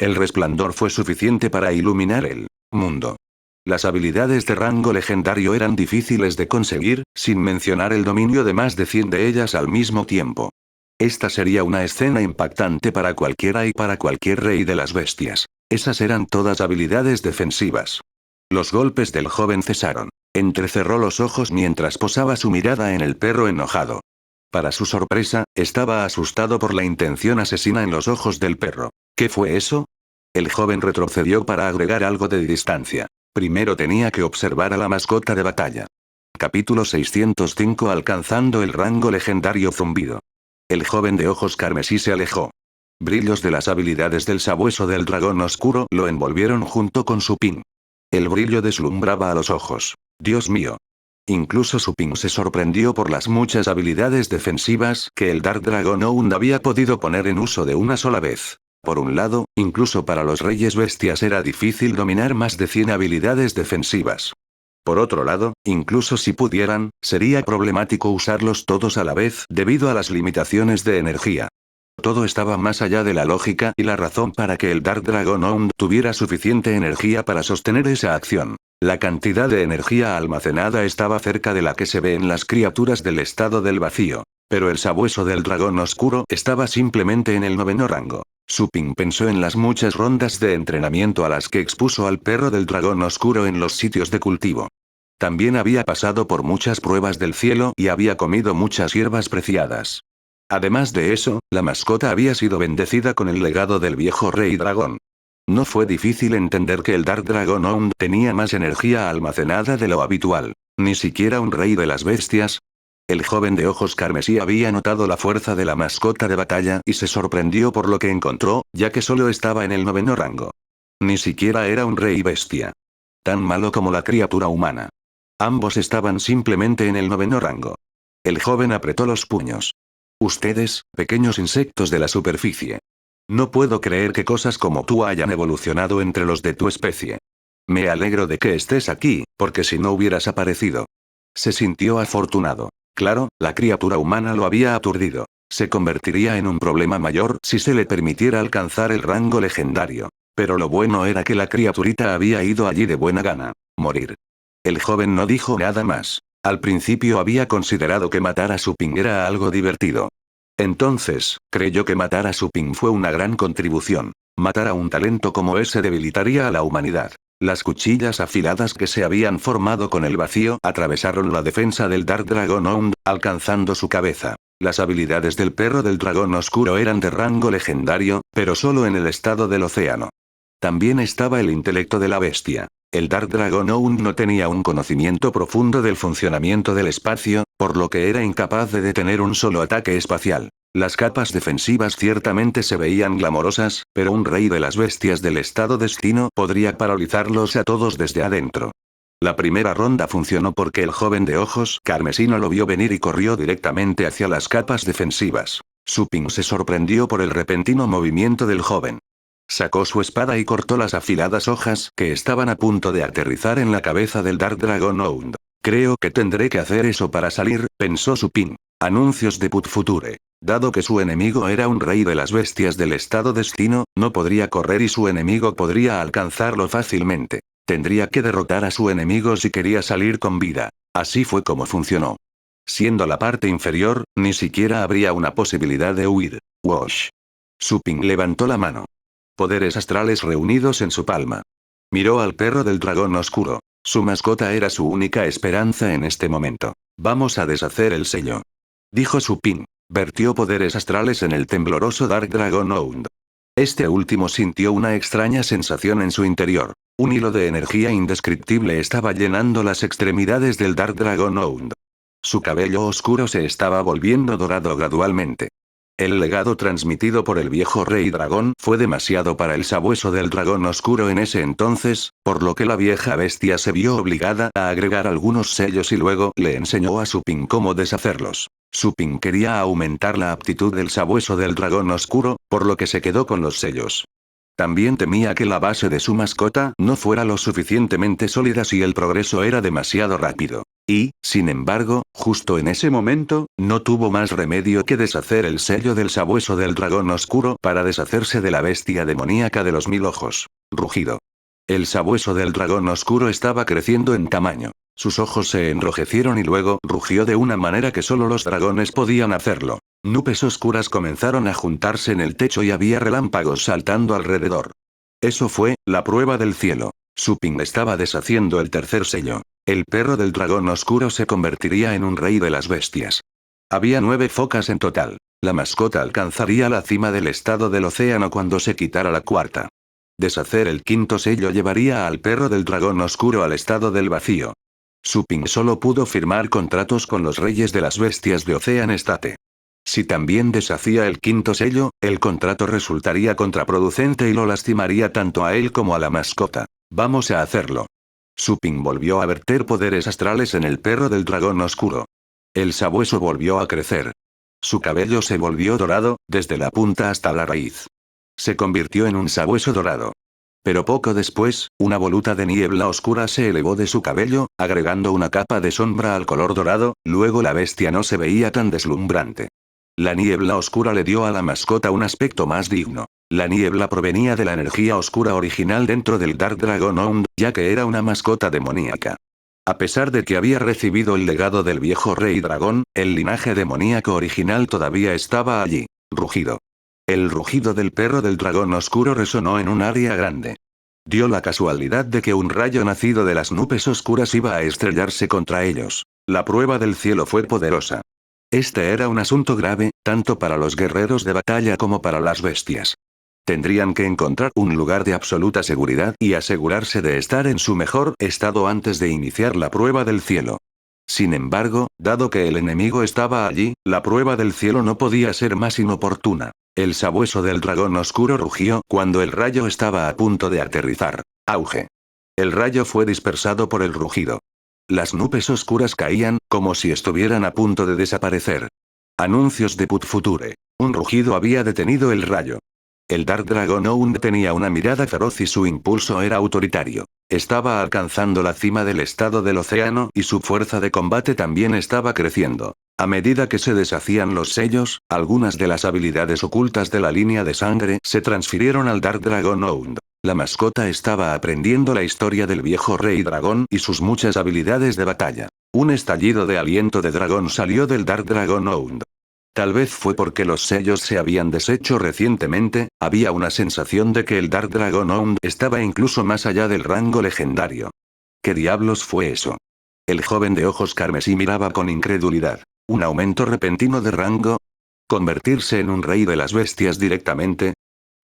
El resplandor fue suficiente para iluminar el mundo. Las habilidades de rango legendario eran difíciles de conseguir, sin mencionar el dominio de más de 100 de ellas al mismo tiempo. Esta sería una escena impactante para cualquiera y para cualquier rey de las bestias. Esas eran todas habilidades defensivas. Los golpes del joven cesaron. Entrecerró los ojos mientras posaba su mirada en el perro enojado. Para su sorpresa, estaba asustado por la intención asesina en los ojos del perro. ¿Qué fue eso? El joven retrocedió para agregar algo de distancia. Primero tenía que observar a la mascota de batalla. Capítulo 605 alcanzando el rango legendario zumbido. El joven de ojos carmesí se alejó. Brillos de las habilidades del sabueso del dragón oscuro lo envolvieron junto con su pin. El brillo deslumbraba a los ojos. Dios mío. Incluso su pin se sorprendió por las muchas habilidades defensivas que el Dark Dragon aún había podido poner en uso de una sola vez. Por un lado, incluso para los reyes bestias era difícil dominar más de 100 habilidades defensivas. Por otro lado, incluso si pudieran, sería problemático usarlos todos a la vez debido a las limitaciones de energía. Todo estaba más allá de la lógica y la razón para que el Dark Dragon aún tuviera suficiente energía para sostener esa acción. La cantidad de energía almacenada estaba cerca de la que se ve en las criaturas del estado del vacío. Pero el sabueso del dragón oscuro estaba simplemente en el 9º rango. Su pin pensó en las muchas rondas de entrenamiento a las que expuso al perro del dragón oscuro en los sitios de cultivo. También había pasado por muchas pruebas del cielo y había comido muchas hierbas preciadas. Además de eso, la mascota había sido bendecida con el legado del viejo rey dragón. No fue difícil entender que el Dark Dragon aún tenía más energía almacenada de lo habitual. Ni siquiera un rey de las bestias. El joven de ojos carmesí había notado la fuerza de la mascota de batalla y se sorprendió por lo que encontró, ya que solo estaba en el 9º rango. Ni siquiera era un rey bestia. Tan malo como la criatura humana. Ambos estaban simplemente en el 9º rango. El joven apretó los puños. Ustedes, pequeños insectos de la superficie. No puedo creer que cosas como tú hayan evolucionado entre los de tu especie. Me alegro de que estés aquí, porque si no hubieras aparecido. Se sintió afortunado. Claro, la criatura humana lo había aturdido. Se convertiría en un problema mayor si se le permitiera alcanzar el rango legendario. Pero lo bueno era que la criaturita había ido allí de buena gana. Morir. El joven no dijo nada más. Al principio había considerado que matar a su pin era algo divertido. Entonces, creyó que matar a su pin fue una gran contribución. Matar a un talento como ese debilitaría a la humanidad. Las cuchillas afiladas que se habían formado con el vacío atravesaron la defensa del Dark Dragon Hound, alcanzando su cabeza. Las habilidades del perro del dragón oscuro eran de rango legendario, pero solo en el estado del océano. También estaba el intelecto de la bestia. El Dark Dragon aún no tenía un conocimiento profundo del funcionamiento del espacio, por lo que era incapaz de detener un solo ataque espacial. Las capas defensivas ciertamente se veían glamorosas, pero un rey de las bestias del estado destino podría paralizarlos a todos desde adentro. La primera ronda funcionó porque el joven de ojos carmesí no lo vio venir y corrió directamente hacia las capas defensivas. Su pin se sorprendió por el repentino movimiento del joven. Sacó su espada y cortó las afiladas hojas que estaban a punto de aterrizar en la cabeza del Dark Dragon Hound. Creo que tendré que hacer eso para salir, pensó su pin. Anuncios de Put Future. Dado que su enemigo era un rey de las bestias del estado destino, no podría correr y su enemigo podría alcanzarlo fácilmente. Tendría que derrotar a su enemigo si quería salir con vida. Así fue como funcionó. Siendo la parte inferior, ni siquiera habría una posibilidad de huir. Wash. Su pin levantó la mano. Poderes astrales reunidos en su palma. Miró al perro del dragón oscuro. Su mascota era su única esperanza en este momento. Vamos a deshacer el sello. Dijo su pin. Vertió poderes astrales en el tembloroso Dark Dragon Hound. Este último sintió una extraña sensación en su interior. Un hilo de energía indescriptible estaba llenando las extremidades del Dark Dragon Hound. Su cabello oscuro se estaba volviendo dorado gradualmente. El legado transmitido por el viejo rey dragón fue demasiado para el sabueso del dragón oscuro en ese entonces, por lo que la vieja bestia se vio obligada a agregar algunos sellos y luego le enseñó a su pin cómo deshacerlos. Su pin quería aumentar la aptitud del sabueso del dragón oscuro, por lo que se quedó con los sellos. También temía que la base de su mascota no fuera lo suficientemente sólida si el progreso era demasiado rápido. Y, sin embargo, justo en ese momento, no tuvo más remedio que deshacer el sello del sabueso del dragón oscuro para deshacerse de la bestia demoníaca de los 1000 ojos. Rugido. El sabueso del dragón oscuro estaba creciendo en tamaño. Sus ojos se enrojecieron y luego rugió de una manera que solo los dragones podían hacerlo. Nubes oscuras comenzaron a juntarse en el techo y había relámpagos saltando alrededor. Eso fue la prueba del cielo. Su pin estaba deshaciendo el tercer sello. El perro del dragón oscuro se convertiría en un rey de las bestias. Había 9 focas en total. La mascota alcanzaría la cima del estado del océano cuando se quitara la cuarta. Deshacer el quinto sello llevaría al perro del dragón oscuro al estado del vacío. Su Ping solo pudo firmar contratos con los reyes de las bestias de Ocean State. Si también deshacía el quinto sello, el contrato resultaría contraproducente y lo lastimaría tanto a él como a la mascota. Vamos a hacerlo. Su Ping volvió a verter poderes astrales en el perro del dragón oscuro. El sabueso volvió a crecer. Su cabello se volvió dorado, desde la punta hasta la raíz. Se convirtió en un sabueso dorado. Pero poco después, una voluta de niebla oscura se elevó de su cabello, agregando una capa de sombra al color dorado, luego la bestia no se veía tan deslumbrante. La niebla oscura le dio a la mascota un aspecto más digno. La niebla provenía de la energía oscura original dentro del Dark Dragon Hound, ya que era una mascota demoníaca. A pesar de que había recibido el legado del viejo rey dragón, el linaje demoníaco original todavía estaba allí. Rugido. El rugido del perro del dragón oscuro resonó en un área grande. Dio la casualidad de que un rayo nacido de las nubes oscuras iba a estrellarse contra ellos. La prueba del cielo fue poderosa. Este era un asunto grave, tanto para los guerreros de batalla como para las bestias. Tendrían que encontrar un lugar de absoluta seguridad y asegurarse de estar en su mejor estado antes de iniciar la prueba del cielo. Sin embargo, dado que el enemigo estaba allí, la prueba del cielo no podía ser más inoportuna. El sabueso del dragón oscuro rugió cuando el rayo estaba a punto de aterrizar. Auge. El rayo fue dispersado por el rugido. Las nubes oscuras caían, como si estuvieran a punto de desaparecer. Anuncios de Put Future. Un rugido había detenido el rayo. El Dark Dragon Hound tenía una mirada feroz y su impulso era autoritario. Estaba alcanzando la cima del estado del océano y su fuerza de combate también estaba creciendo. A medida que se deshacían los sellos, algunas de las habilidades ocultas de la línea de sangre se transfirieron al Dark Dragon Hound. La mascota estaba aprendiendo la historia del viejo rey dragón y sus muchas habilidades de batalla. Un estallido de aliento de dragón salió del Dark Dragon Hound. Tal vez fue porque los sellos se habían deshecho recientemente, había una sensación de que el Dark Dragon Hound estaba incluso más allá del rango legendario. ¿Qué diablos fue eso? El joven de ojos carmesí miraba con incredulidad. ¿Un aumento repentino de rango? ¿Convertirse en un rey de las bestias directamente?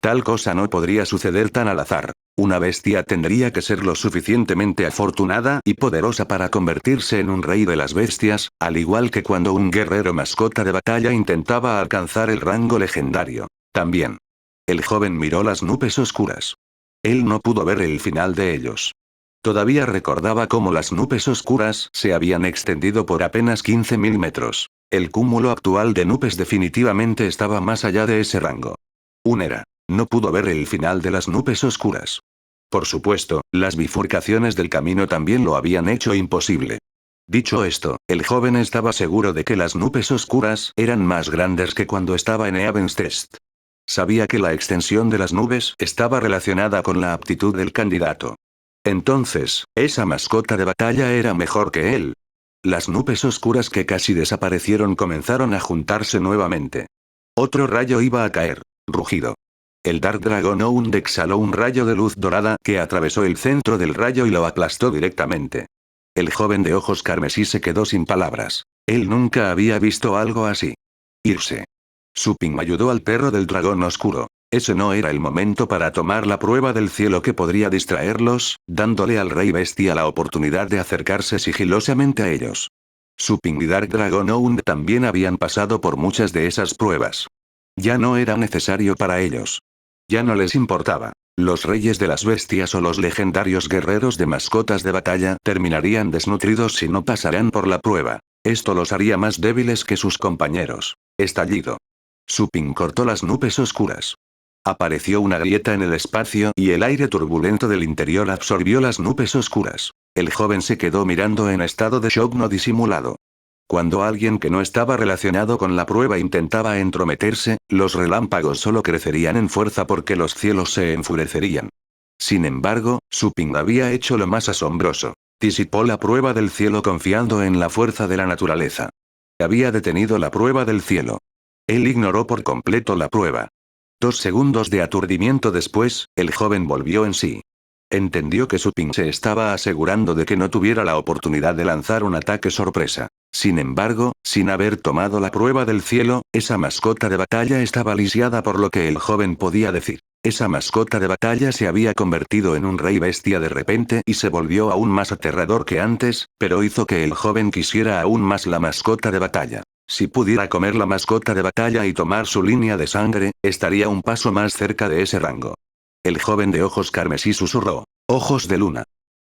Tal cosa no podría suceder tan al azar. Una bestia tendría que ser lo suficientemente afortunada y poderosa para convertirse en un rey de las bestias, al igual que cuando un guerrero mascota de batalla intentaba alcanzar el rango legendario. También. El joven miró las nubes oscuras. Él no pudo ver el final de ellos. Todavía recordaba cómo las nubes oscuras se habían extendido por apenas 15.000 metros. El cúmulo actual de nubes definitivamente estaba más allá de ese rango. No pudo ver el final de las nubes oscuras. Por supuesto, las bifurcaciones del camino también lo habían hecho imposible. Dicho esto, el joven estaba seguro de que las nubes oscuras eran más grandes que cuando estaba en Eaven's Test. Sabía que la extensión de las nubes estaba relacionada con la aptitud del candidato. Entonces, esa mascota de batalla era mejor que él. Las nubes oscuras que casi desaparecieron comenzaron a juntarse nuevamente. Otro rayo iba a caer. Rugido. El Dark Dragon Hound exhaló un rayo de luz dorada que atravesó el centro del rayo y lo aplastó directamente. El joven de ojos carmesí se quedó sin palabras. Él nunca había visto algo así. Irse. Su Ping ayudó al perro del dragón oscuro. Ese no era el momento para tomar la prueba del cielo que podría distraerlos, dándole al rey bestia la oportunidad de acercarse sigilosamente a ellos. Su Ping y Dark Dragon Hound también habían pasado por muchas de esas pruebas. Ya no era necesario para ellos. Ya no les importaba. Los reyes de las bestias o los legendarios guerreros de mascotas de batalla terminarían desnutridos si no pasaran por la prueba. Esto los haría más débiles que sus compañeros. Estallido. Su Ping cortó las nubes oscuras. Apareció una grieta en el espacio y el aire turbulento del interior absorbió las nubes oscuras. El joven se quedó mirando en estado de shock no disimulado. Cuando alguien que no estaba relacionado con la prueba intentaba entrometerse, los relámpagos solo crecerían en fuerza porque los cielos se enfurecerían. Sin embargo, Su Ping había hecho lo más asombroso. Disipó la prueba del cielo confiando en la fuerza de la naturaleza. Había detenido la prueba del cielo. Él ignoró por completo la prueba. 2 segundos de aturdimiento después, el joven volvió en sí. Entendió que Su Ping se estaba asegurando de que no tuviera la oportunidad de lanzar un ataque sorpresa. Sin embargo, sin haber tomado la prueba del cielo, esa mascota de batalla estaba lisiada por lo que el joven podía decir. Esa mascota de batalla se había convertido en un rey bestia de repente y se volvió aún más aterrador que antes, pero hizo que el joven quisiera aún más la mascota de batalla. Si pudiera comer la mascota de batalla y tomar su línea de sangre, estaría un paso más cerca de ese rango. El joven de ojos carmesí susurró: ojos de luna.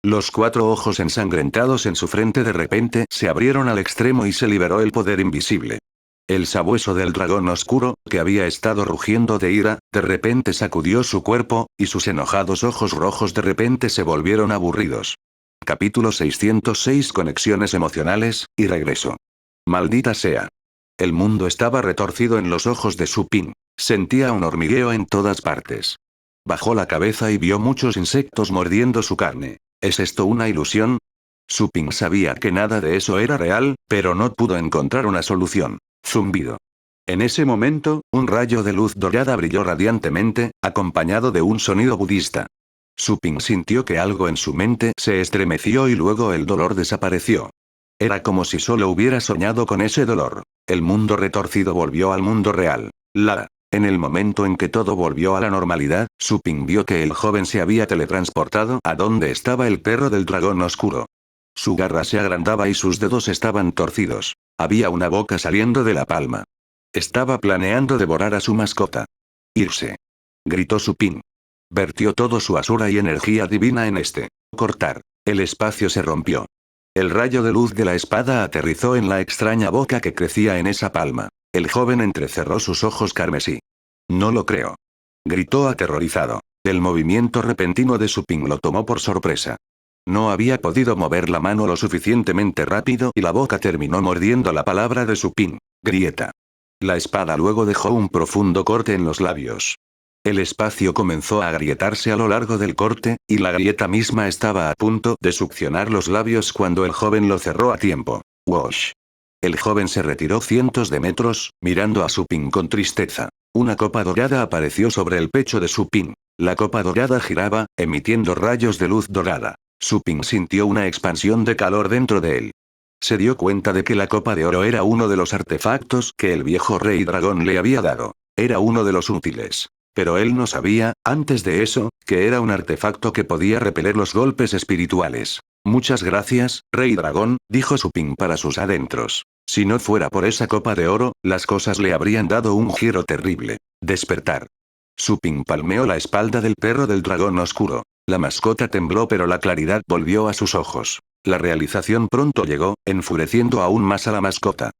Los 4 ojos ensangrentados en su frente de repente se abrieron al extremo y se liberó el poder invisible. El sabueso del dragón oscuro, que había estado rugiendo de ira, de repente sacudió su cuerpo, y sus enojados ojos rojos de repente se volvieron aburridos. Capítulo 606: Conexiones emocionales, y regreso. Maldita sea. El mundo estaba retorcido en los ojos de Su Ping. Sentía un hormigueo en todas partes. Bajó la cabeza y vio muchos insectos mordiendo su carne. ¿Es esto una ilusión? Su Ping sabía que nada de eso era real, pero no pudo encontrar una solución. Zumbido. En ese momento, un rayo de luz dorada brilló radiantemente, acompañado de un sonido budista. Su Ping sintió que algo en su mente se estremeció y luego el dolor desapareció. Era como si solo hubiera soñado con ese dolor. El mundo retorcido volvió al mundo real. En el momento en que todo volvió a la normalidad, Su Ping vio que el joven se había teletransportado a donde estaba el perro del dragón oscuro. Su garra se agrandaba y sus dedos estaban torcidos. Había una boca saliendo de la palma. Estaba planeando devorar a su mascota. Irse. Gritó Su Ping. Vertió todo su asura y energía divina en este. Cortar. El espacio se rompió. El rayo de luz de la espada aterrizó en la extraña boca que crecía en esa palma. El joven entrecerró sus ojos carmesí. No lo creo. Gritó aterrorizado. El movimiento repentino de Su Ping lo tomó por sorpresa. No había podido mover la mano lo suficientemente rápido y la boca terminó mordiendo la palabra de Su Ping. Grieta. La espada luego dejó un profundo corte en los labios. El espacio comenzó a agrietarse a lo largo del corte, y la grieta misma estaba a punto de succionar los labios cuando el joven lo cerró a tiempo. Wash. El joven se retiró cientos de metros, mirando a Su Ping con tristeza. Una copa dorada apareció sobre el pecho de Su Ping. La copa dorada giraba, emitiendo rayos de luz dorada. Su Ping sintió una expansión de calor dentro de él. Se dio cuenta de que la copa de oro era uno de los artefactos que el viejo rey dragón le había dado. Era uno de los útiles. Pero él no sabía, antes de eso, que era un artefacto que podía repeler los golpes espirituales. Muchas gracias, Rey Dragón, dijo Su Ping para sus adentros. Si no fuera por esa copa de oro, las cosas le habrían dado un giro terrible. Despertar. Su Ping palmeó la espalda del perro del dragón oscuro. La mascota tembló pero la claridad volvió a sus ojos. La realización pronto llegó, enfureciendo aún más a la mascota.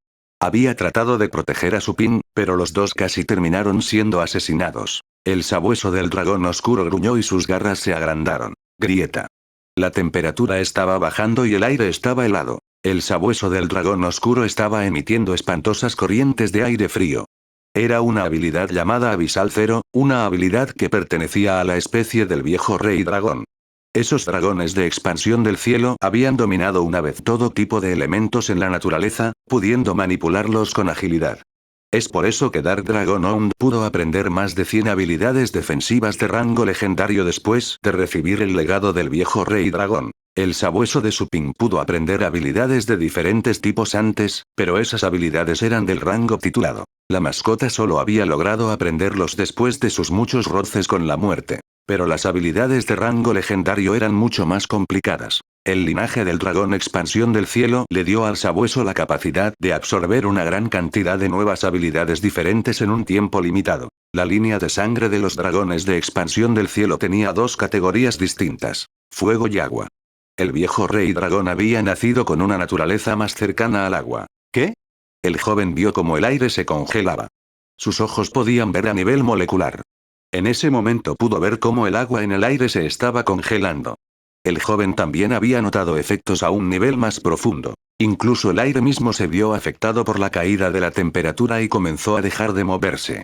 Había tratado de proteger a Su Ping, pero los dos casi terminaron siendo asesinados. El sabueso del dragón oscuro gruñó y sus garras se agrandaron. Grieta. La temperatura estaba bajando y el aire estaba helado. El sabueso del dragón oscuro estaba emitiendo espantosas corrientes de aire frío. Era una habilidad llamada Abisal Cero, una habilidad que pertenecía a la especie del viejo rey dragón. Esos dragones de expansión del cielo habían dominado una vez todo tipo de elementos en la naturaleza, pudiendo manipularlos con agilidad. Es por eso que Dark Dragon Hound pudo aprender más de 100 habilidades defensivas de rango legendario después de recibir el legado del viejo rey dragón. El sabueso de Su Ping pudo aprender habilidades de diferentes tipos antes, pero esas habilidades eran del rango titulado. La mascota solo había logrado aprenderlos después de sus muchos roces con la muerte. Pero las habilidades de rango legendario eran mucho más complicadas. El linaje del dragón expansión del cielo le dio al sabueso la capacidad de absorber una gran cantidad de nuevas habilidades diferentes en un tiempo limitado. La línea de sangre de los dragones de expansión del cielo tenía 2 categorías distintas: fuego y agua. El viejo rey dragón había nacido con una naturaleza más cercana al agua. ¿Qué? El joven vio como el aire se congelaba. Sus ojos podían ver a nivel molecular. En ese momento pudo ver cómo el agua en el aire se estaba congelando. El joven también había notado efectos a un nivel más profundo. Incluso el aire mismo se vio afectado por la caída de la temperatura y comenzó a dejar de moverse.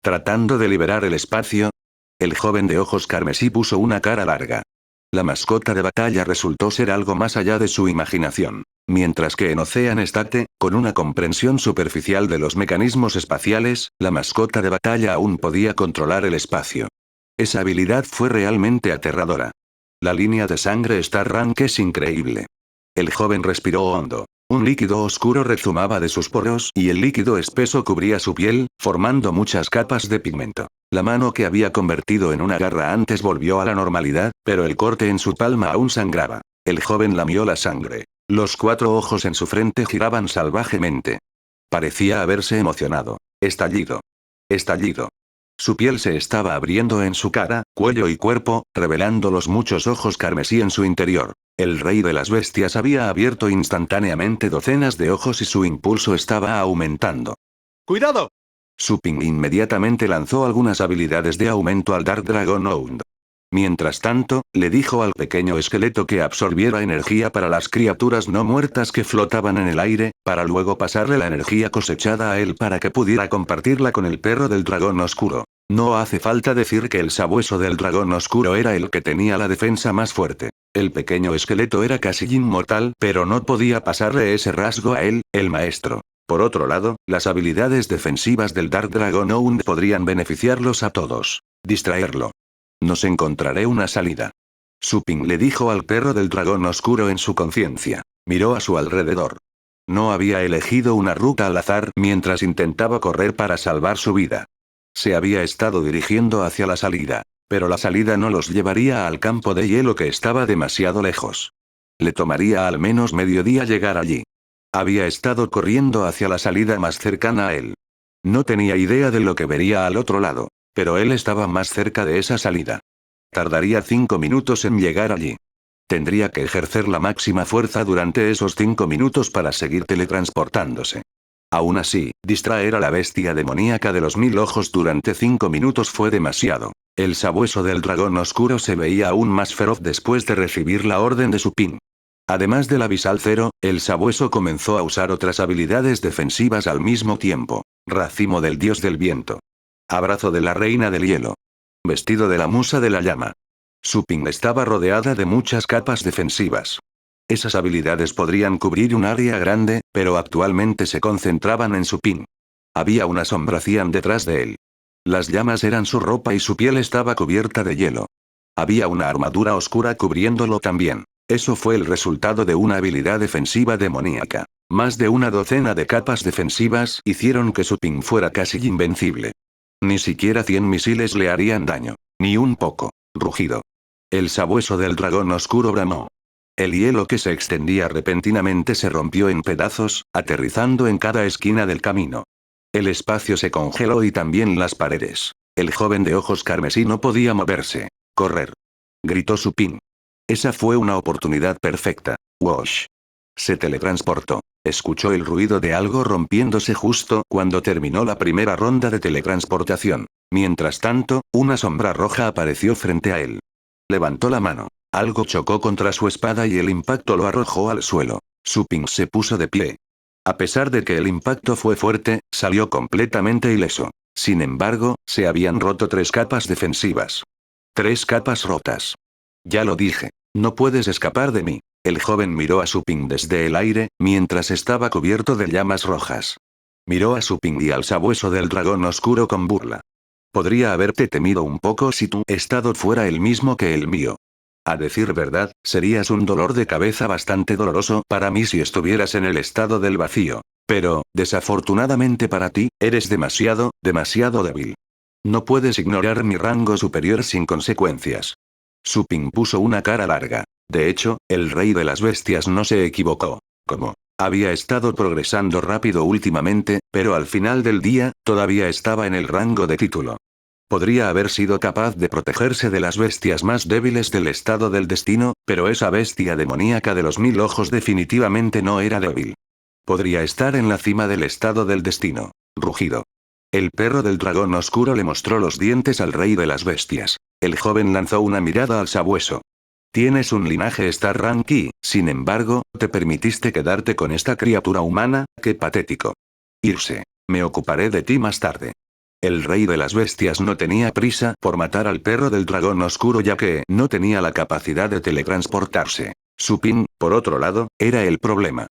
Tratando de liberar el espacio, el joven de ojos carmesí puso una cara larga. La mascota de batalla resultó ser algo más allá de su imaginación. Mientras que en Ocean State, con una comprensión superficial de los mecanismos espaciales, la mascota de batalla aún podía controlar el espacio. Esa habilidad fue realmente aterradora. La línea de sangre Star Rank es increíble. El joven respiró hondo. Un líquido oscuro rezumaba de sus poros y el líquido espeso cubría su piel, formando muchas capas de pigmento. La mano que había convertido en una garra antes volvió a la normalidad, pero el corte en su palma aún sangraba. El joven lamió la sangre. Los 4 ojos en su frente giraban salvajemente. Parecía haberse emocionado. Estallido. Estallido. Su piel se estaba abriendo en su cara, cuello y cuerpo, revelando los muchos ojos carmesí en su interior. El rey de las bestias había abierto instantáneamente docenas de ojos y su impulso estaba aumentando. ¡Cuidado! Su Ping inmediatamente lanzó algunas habilidades de aumento al Dark Dragon Hound. Mientras tanto, le dijo al pequeño esqueleto que absorbiera energía para las criaturas no muertas que flotaban en el aire, para luego pasarle la energía cosechada a él para que pudiera compartirla con el perro del dragón oscuro. No hace falta decir que el sabueso del dragón oscuro era el que tenía la defensa más fuerte. El pequeño esqueleto era casi inmortal, pero no podía pasarle ese rasgo a él, el maestro. Por otro lado, las habilidades defensivas del Dark Dragon Hound podrían beneficiarlos a todos. Distraerlo. Nos encontraré una salida. Su Ping le dijo al perro del dragón oscuro en su conciencia. Miró a su alrededor. No había elegido una ruta al azar mientras intentaba correr para salvar su vida. Se había estado dirigiendo hacia la salida, pero la salida no los llevaría al campo de hielo que estaba demasiado lejos. Le tomaría al menos medio día llegar allí. Había estado corriendo hacia la salida más cercana a él. No tenía idea de lo que vería al otro lado. Pero él estaba más cerca de esa salida. Tardaría 5 minutos en llegar allí. Tendría que ejercer la máxima fuerza durante esos 5 minutos para seguir teletransportándose. Aún así, distraer a la bestia demoníaca de los 1000 ojos durante 5 minutos fue demasiado. El sabueso del dragón oscuro se veía aún más feroz después de recibir la orden de su Ping. Además del abisal cero, el sabueso comenzó a usar otras habilidades defensivas al mismo tiempo. Racimo del dios del viento. Abrazo de la reina del hielo. Vestido de la musa de la llama. Su Ping estaba rodeada de muchas capas defensivas. Esas habilidades podrían cubrir un área grande, pero actualmente se concentraban en su Ping. Había una sombra cian detrás de él. Las llamas eran su ropa y su piel estaba cubierta de hielo. Había una armadura oscura cubriéndolo también. Eso fue el resultado de una habilidad defensiva demoníaca. Más de una docena de capas defensivas hicieron que su Ping fuera casi invencible. Ni siquiera 100 misiles le harían daño. Ni un poco. Rugido. El sabueso del dragón oscuro bramó. El hielo que se extendía repentinamente se rompió en pedazos, aterrizando en cada esquina del camino. El espacio se congeló y también las paredes. El joven de ojos carmesí no podía moverse. Correr. Gritó su Ping. Esa fue una oportunidad perfecta. Wash. Se teletransportó. Escuchó el ruido de algo rompiéndose justo cuando terminó la primera ronda de teletransportación. Mientras tanto, una sombra roja apareció frente a él. Levantó la mano. Algo chocó contra su espada y el impacto lo arrojó al suelo. Su Ping se puso de pie. A pesar de que el impacto fue fuerte, salió completamente ileso. Sin embargo, se habían roto 3 capas defensivas. 3 capas rotas. Ya lo dije. No puedes escapar de mí. El joven miró a su Ping desde el aire, mientras estaba cubierto de llamas rojas. Miró a su Ping y al sabueso del dragón oscuro con burla. Podría haberte temido un poco si tu estado fuera el mismo que el mío. A decir verdad, serías un dolor de cabeza bastante doloroso para mí si estuvieras en el estado del vacío. Pero, desafortunadamente para ti, eres demasiado débil. No puedes ignorar mi rango superior sin consecuencias. Su Ping puso una cara larga. De hecho, el rey de las bestias no se equivocó. Como había estado progresando rápido últimamente, pero al final del día, todavía estaba en el rango de título. Podría haber sido capaz de protegerse de las bestias más débiles del estado del destino, pero esa bestia demoníaca de los 1000 ojos definitivamente no era débil. Podría estar en la cima del estado del destino. Rugido. El perro del dragón oscuro le mostró los dientes al rey de las bestias. El joven lanzó una mirada al sabueso. Tienes un linaje Star Rank y, sin embargo, te permitiste quedarte con esta criatura humana, qué patético. Irse. Me ocuparé de ti más tarde. El rey de las bestias no tenía prisa por matar al perro del dragón oscuro ya que no tenía la capacidad de teletransportarse. Su Ping, por otro lado, era el problema.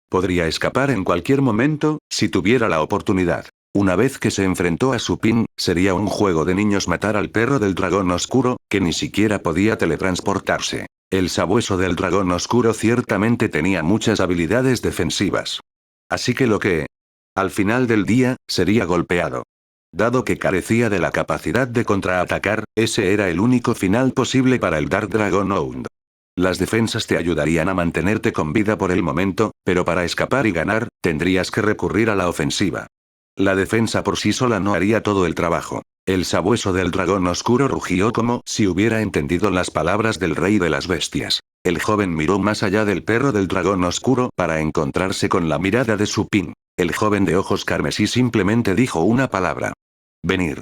Podría escapar en cualquier momento, si tuviera la oportunidad. Una vez que se enfrentó a su Ping, sería un juego de niños matar al perro del dragón oscuro, que ni siquiera podía teletransportarse. El sabueso del dragón oscuro ciertamente tenía muchas habilidades defensivas. Así que al final del día, sería golpeado. Dado que carecía de la capacidad de contraatacar, ese era el único final posible para el Dark Dragon Hound. Las defensas te ayudarían a mantenerte con vida por el momento, pero para escapar y ganar, tendrías que recurrir a la ofensiva. La defensa por sí sola no haría todo el trabajo. El sabueso del dragón oscuro rugió como si hubiera entendido las palabras del rey de las bestias. El joven miró más allá del perro del dragón oscuro para encontrarse con la mirada de Su Ping. El joven de ojos carmesí simplemente dijo una palabra. Venir.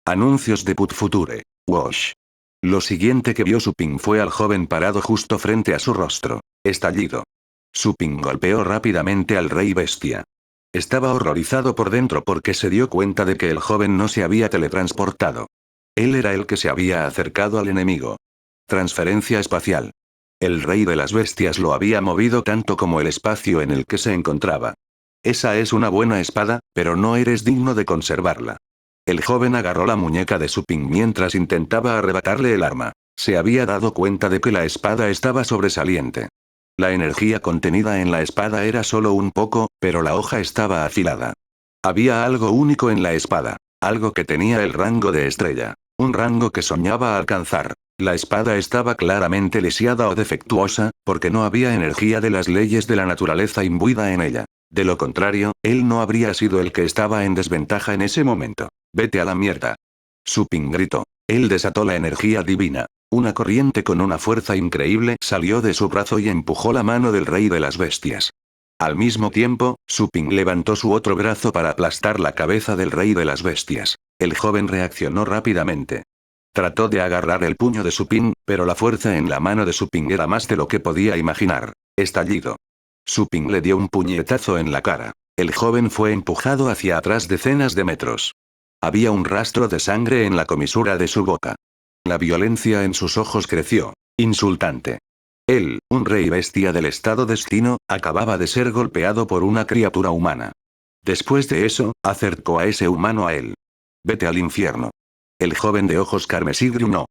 Anuncios de Put Future. Wash. Lo siguiente que vio Su Ping fue al joven parado justo frente a su rostro. Estallido. Su Ping golpeó rápidamente al rey bestia. Estaba horrorizado por dentro porque se dio cuenta de que el joven no se había teletransportado. Él era el que se había acercado al enemigo. Transferencia espacial. El rey de las bestias lo había movido tanto como el espacio en el que se encontraba. Esa es una buena espada, pero no eres digno de conservarla. El joven agarró la muñeca de Su Ping mientras intentaba arrebatarle el arma. Se había dado cuenta de que la espada estaba sobresaliente. La energía contenida en la espada era solo un poco, pero la hoja estaba afilada. Había algo único en la espada. Algo que tenía el rango de estrella. Un rango que soñaba alcanzar. La espada estaba claramente lisiada o defectuosa, porque no había energía de las leyes de la naturaleza imbuida en ella. De lo contrario, él no habría sido el que estaba en desventaja en ese momento. Vete a la mierda. Su Ping gritó. Él desató la energía divina. Una corriente con una fuerza increíble salió de su brazo y empujó la mano del rey de las bestias. Al mismo tiempo, Su Ping levantó su otro brazo para aplastar la cabeza del rey de las bestias. El joven reaccionó rápidamente. Trató de agarrar el puño de Su Ping, pero la fuerza en la mano de Su Ping era más de lo que podía imaginar. Estallido. Su Ping le dio un puñetazo en la cara. El joven fue empujado hacia atrás decenas de metros. Había un rastro de sangre en la comisura de su boca. La violencia en sus ojos creció. Insultante. Él, un rey bestia del estado destino, acababa de ser golpeado por una criatura humana. Después de eso, acercó a ese humano a él. Vete al infierno. El joven de ojos carmesí gruñó.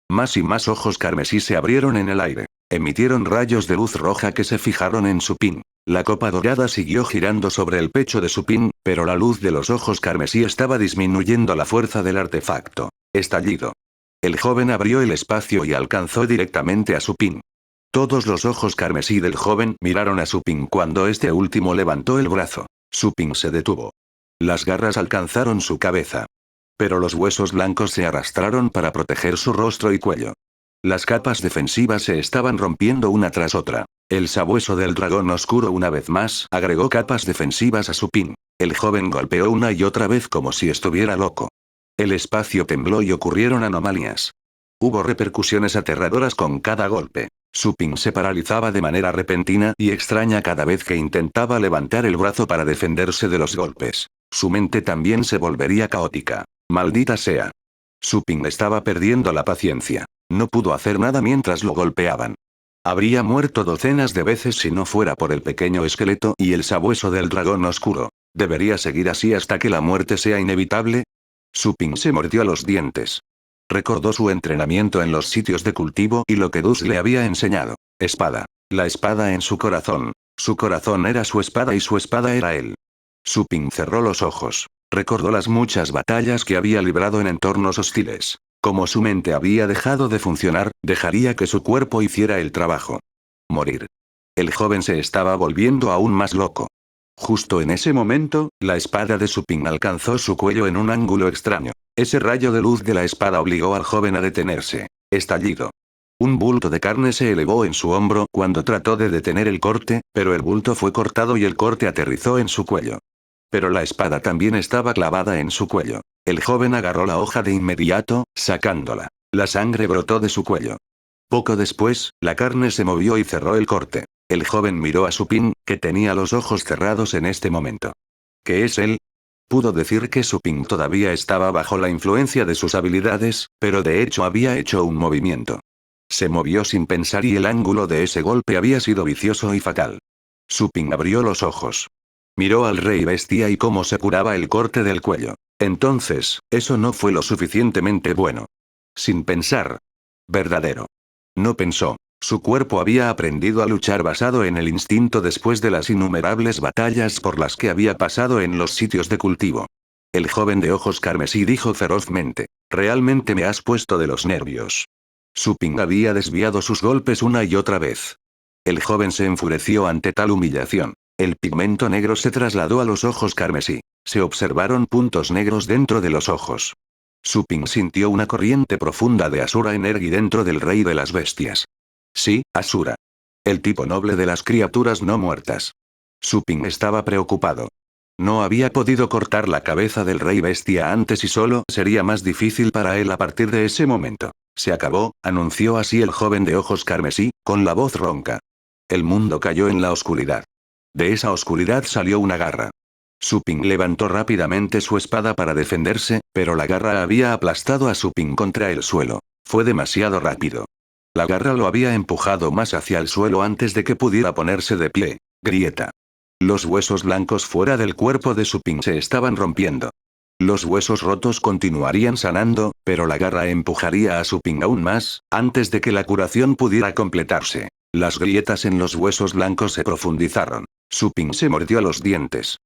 Más y más ojos carmesí se abrieron en el aire. Emitieron rayos de luz roja que se fijaron en Su Ping. La copa dorada siguió girando sobre el pecho de Su Ping, pero la luz de los ojos carmesí estaba disminuyendo la fuerza del artefacto. Estallido. El joven abrió el espacio y alcanzó directamente a Su Ping. Todos los ojos carmesí del joven miraron a Su Ping cuando este último levantó el brazo. Su Ping se detuvo. Las garras alcanzaron su cabeza. Pero los huesos blancos se arrastraron para proteger su rostro y cuello. Las capas defensivas se estaban rompiendo una tras otra. El sabueso del dragón oscuro una vez más agregó capas defensivas a Su Ping. El joven golpeó una y otra vez como si estuviera loco. El espacio tembló y ocurrieron anomalías. Hubo repercusiones aterradoras con cada golpe. Su Ping se paralizaba de manera repentina y extraña cada vez que intentaba levantar el brazo para defenderse de los golpes. Su mente también se volvería caótica. Maldita sea. Su Ping estaba perdiendo la paciencia. No pudo hacer nada mientras lo golpeaban. Habría muerto docenas de veces si no fuera por el pequeño esqueleto y el sabueso del dragón oscuro. ¿Debería seguir así hasta que la muerte sea inevitable? Su Ping se mordió los dientes. Recordó su entrenamiento en los sitios de cultivo y lo que Dus le había enseñado. Espada. La espada en su corazón. Su corazón era su espada y su espada era él. Su Ping cerró los ojos. Recordó las muchas batallas que había librado en entornos hostiles. Como su mente había dejado de funcionar, dejaría que su cuerpo hiciera el trabajo. Morir. El joven se estaba volviendo aún más loco. Justo en ese momento, la espada de Su Ping alcanzó su cuello en un ángulo extraño. Ese rayo de luz de la espada obligó al joven a detenerse. Estallido. Un bulto de carne se elevó en su hombro cuando trató de detener el corte, pero el bulto fue cortado y el corte aterrizó en su cuello. Pero la espada también estaba clavada en su cuello. El joven agarró la hoja de inmediato, sacándola. La sangre brotó de su cuello. Poco después, la carne se movió y cerró el corte. El joven miró a Su Ping, que tenía los ojos cerrados en este momento. ¿Qué es él? Pudo decir que Su Ping todavía estaba bajo la influencia de sus habilidades, pero de hecho había hecho un movimiento. Se movió sin pensar y el ángulo de ese golpe había sido vicioso y fatal. Su Ping abrió los ojos. Miró al rey bestia y cómo se curaba el corte del cuello. Entonces, eso no fue lo suficientemente bueno. Sin pensar. Verdadero. No pensó. Su cuerpo había aprendido a luchar basado en el instinto después de las innumerables batallas por las que había pasado en los sitios de cultivo. El joven de ojos carmesí dijo ferozmente: «Realmente me has puesto de los nervios». Su Ping había desviado sus golpes una y otra vez. El joven se enfureció ante tal humillación. El pigmento negro se trasladó a los ojos carmesí. Se observaron puntos negros dentro de los ojos. Su Ping sintió una corriente profunda de Asura Energy dentro del rey de las bestias. Sí, Asura. El tipo noble de las criaturas no muertas. Su Ping estaba preocupado. No había podido cortar la cabeza del rey bestia antes y solo sería más difícil para él a partir de ese momento. Se acabó, anunció así el joven de ojos carmesí, con la voz ronca. El mundo cayó en la oscuridad. De esa oscuridad salió una garra. Su Ping levantó rápidamente su espada para defenderse, pero la garra había aplastado a Su Ping contra el suelo. Fue demasiado rápido. La garra lo había empujado más hacia el suelo antes de que pudiera ponerse de pie. Grieta. Los huesos blancos fuera del cuerpo de Su Ping se estaban rompiendo. Los huesos rotos continuarían sanando, pero la garra empujaría a Su Ping aún más, antes de que la curación pudiera completarse. Las grietas en los huesos blancos se profundizaron. Su Ping se mordió los dientes.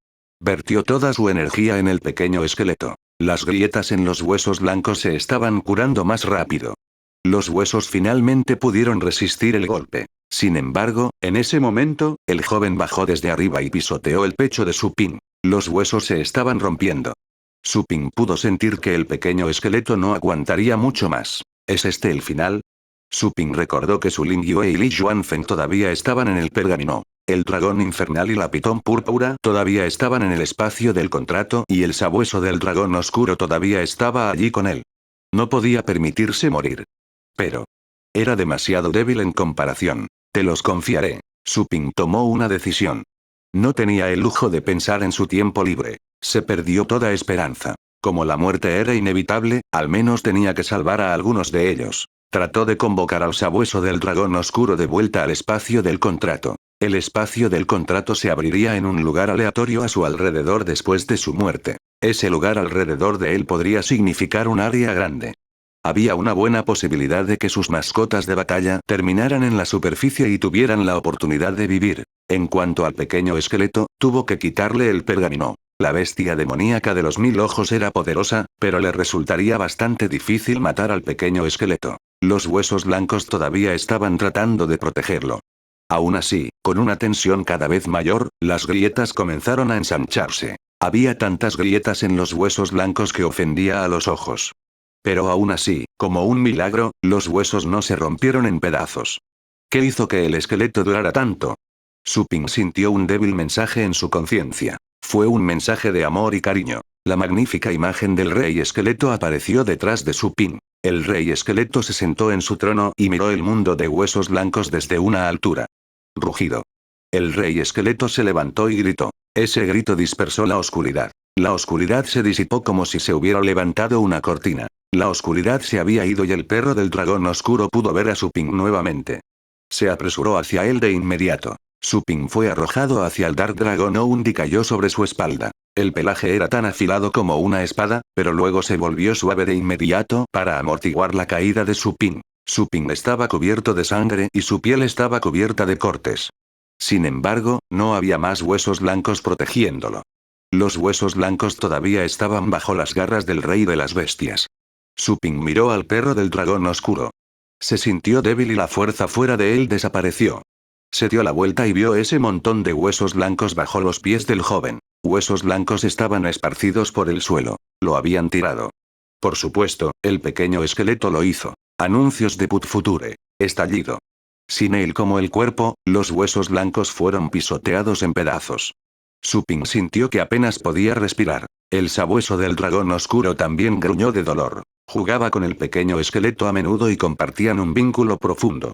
Vertió toda su energía en el pequeño esqueleto. Las grietas en los huesos blancos se estaban curando más rápido. Los huesos finalmente pudieron resistir el golpe. Sin embargo, en ese momento, el joven bajó desde arriba y pisoteó el pecho de Su Ping. Los huesos se estaban rompiendo. Su Ping pudo sentir que el pequeño esqueleto no aguantaría mucho más. ¿Es este el final? Su Ping recordó que Su Lingyue y Li Yuanfeng todavía estaban en el pergamino. El dragón infernal y la pitón púrpura todavía estaban en el espacio del contrato y el sabueso del dragón oscuro todavía estaba allí con él. No podía permitirse morir. Pero era demasiado débil en comparación. Te los confiaré. Su Ping tomó una decisión. No tenía el lujo de pensar en su tiempo libre. Se perdió toda esperanza. Como la muerte era inevitable, al menos tenía que salvar a algunos de ellos. Trató de convocar al sabueso del dragón oscuro de vuelta al espacio del contrato. El espacio del contrato se abriría en un lugar aleatorio a su alrededor después de su muerte. Ese lugar alrededor de él podría significar un área grande. Había una buena posibilidad de que sus mascotas de batalla terminaran en la superficie y tuvieran la oportunidad de vivir. En cuanto al pequeño esqueleto, tuvo que quitarle el pergamino. La bestia demoníaca de los 1000 ojos era poderosa, pero le resultaría bastante difícil matar al pequeño esqueleto. Los huesos blancos todavía estaban tratando de protegerlo. Aún así, con una tensión cada vez mayor, las grietas comenzaron a ensancharse. Había tantas grietas en los huesos blancos que ofendía a los ojos. Pero aún así, como un milagro, los huesos no se rompieron en pedazos. ¿Qué hizo que el esqueleto durara tanto? Su Ping sintió un débil mensaje en su conciencia. Fue un mensaje de amor y cariño. La magnífica imagen del rey esqueleto apareció detrás de Su Ping. El rey esqueleto se sentó en su trono y miró el mundo de huesos blancos desde una altura. Rugido. El rey esqueleto se levantó y gritó. Ese grito dispersó la oscuridad. La oscuridad se disipó como si se hubiera levantado una cortina. La oscuridad se había ido y el perro del dragón oscuro pudo ver a Su Ping nuevamente. Se apresuró hacia él de inmediato. Su Ping fue arrojado hacia el Dark Dragon Hound y cayó sobre su espalda. El pelaje era tan afilado como una espada, pero luego se volvió suave de inmediato para amortiguar la caída de Su Ping. Su Ping estaba cubierto de sangre y su piel estaba cubierta de cortes. Sin embargo, no había más huesos blancos protegiéndolo. Los huesos blancos todavía estaban bajo las garras del rey de las bestias. Su Ping miró al perro del dragón oscuro. Se sintió débil y la fuerza fuera de él desapareció. Se dio la vuelta y vio ese montón de huesos blancos bajo los pies del joven. Huesos blancos estaban esparcidos por el suelo. Lo habían tirado. Por supuesto, el pequeño esqueleto lo hizo. Anuncios de Put Future. Estallido. Sin él como el cuerpo, los huesos blancos fueron pisoteados en pedazos. Su Ping sintió que apenas podía respirar. El sabueso del dragón oscuro también gruñó de dolor. Jugaba con el pequeño esqueleto a menudo y compartían un vínculo profundo.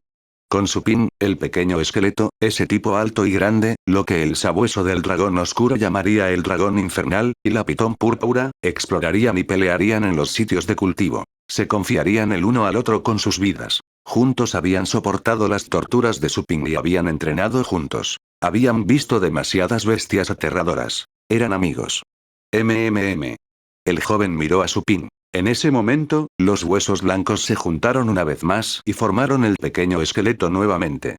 Con Su Ping, el pequeño esqueleto, ese tipo alto y grande, lo que el sabueso del dragón oscuro llamaría el dragón infernal, y la pitón púrpura, explorarían y pelearían en los sitios de cultivo. Se confiarían el uno al otro con sus vidas. Juntos habían soportado las torturas de Su Ping y habían entrenado juntos. Habían visto demasiadas bestias aterradoras. Eran amigos. El joven miró a Supin. En ese momento, los huesos blancos se juntaron una vez más y formaron el pequeño esqueleto nuevamente.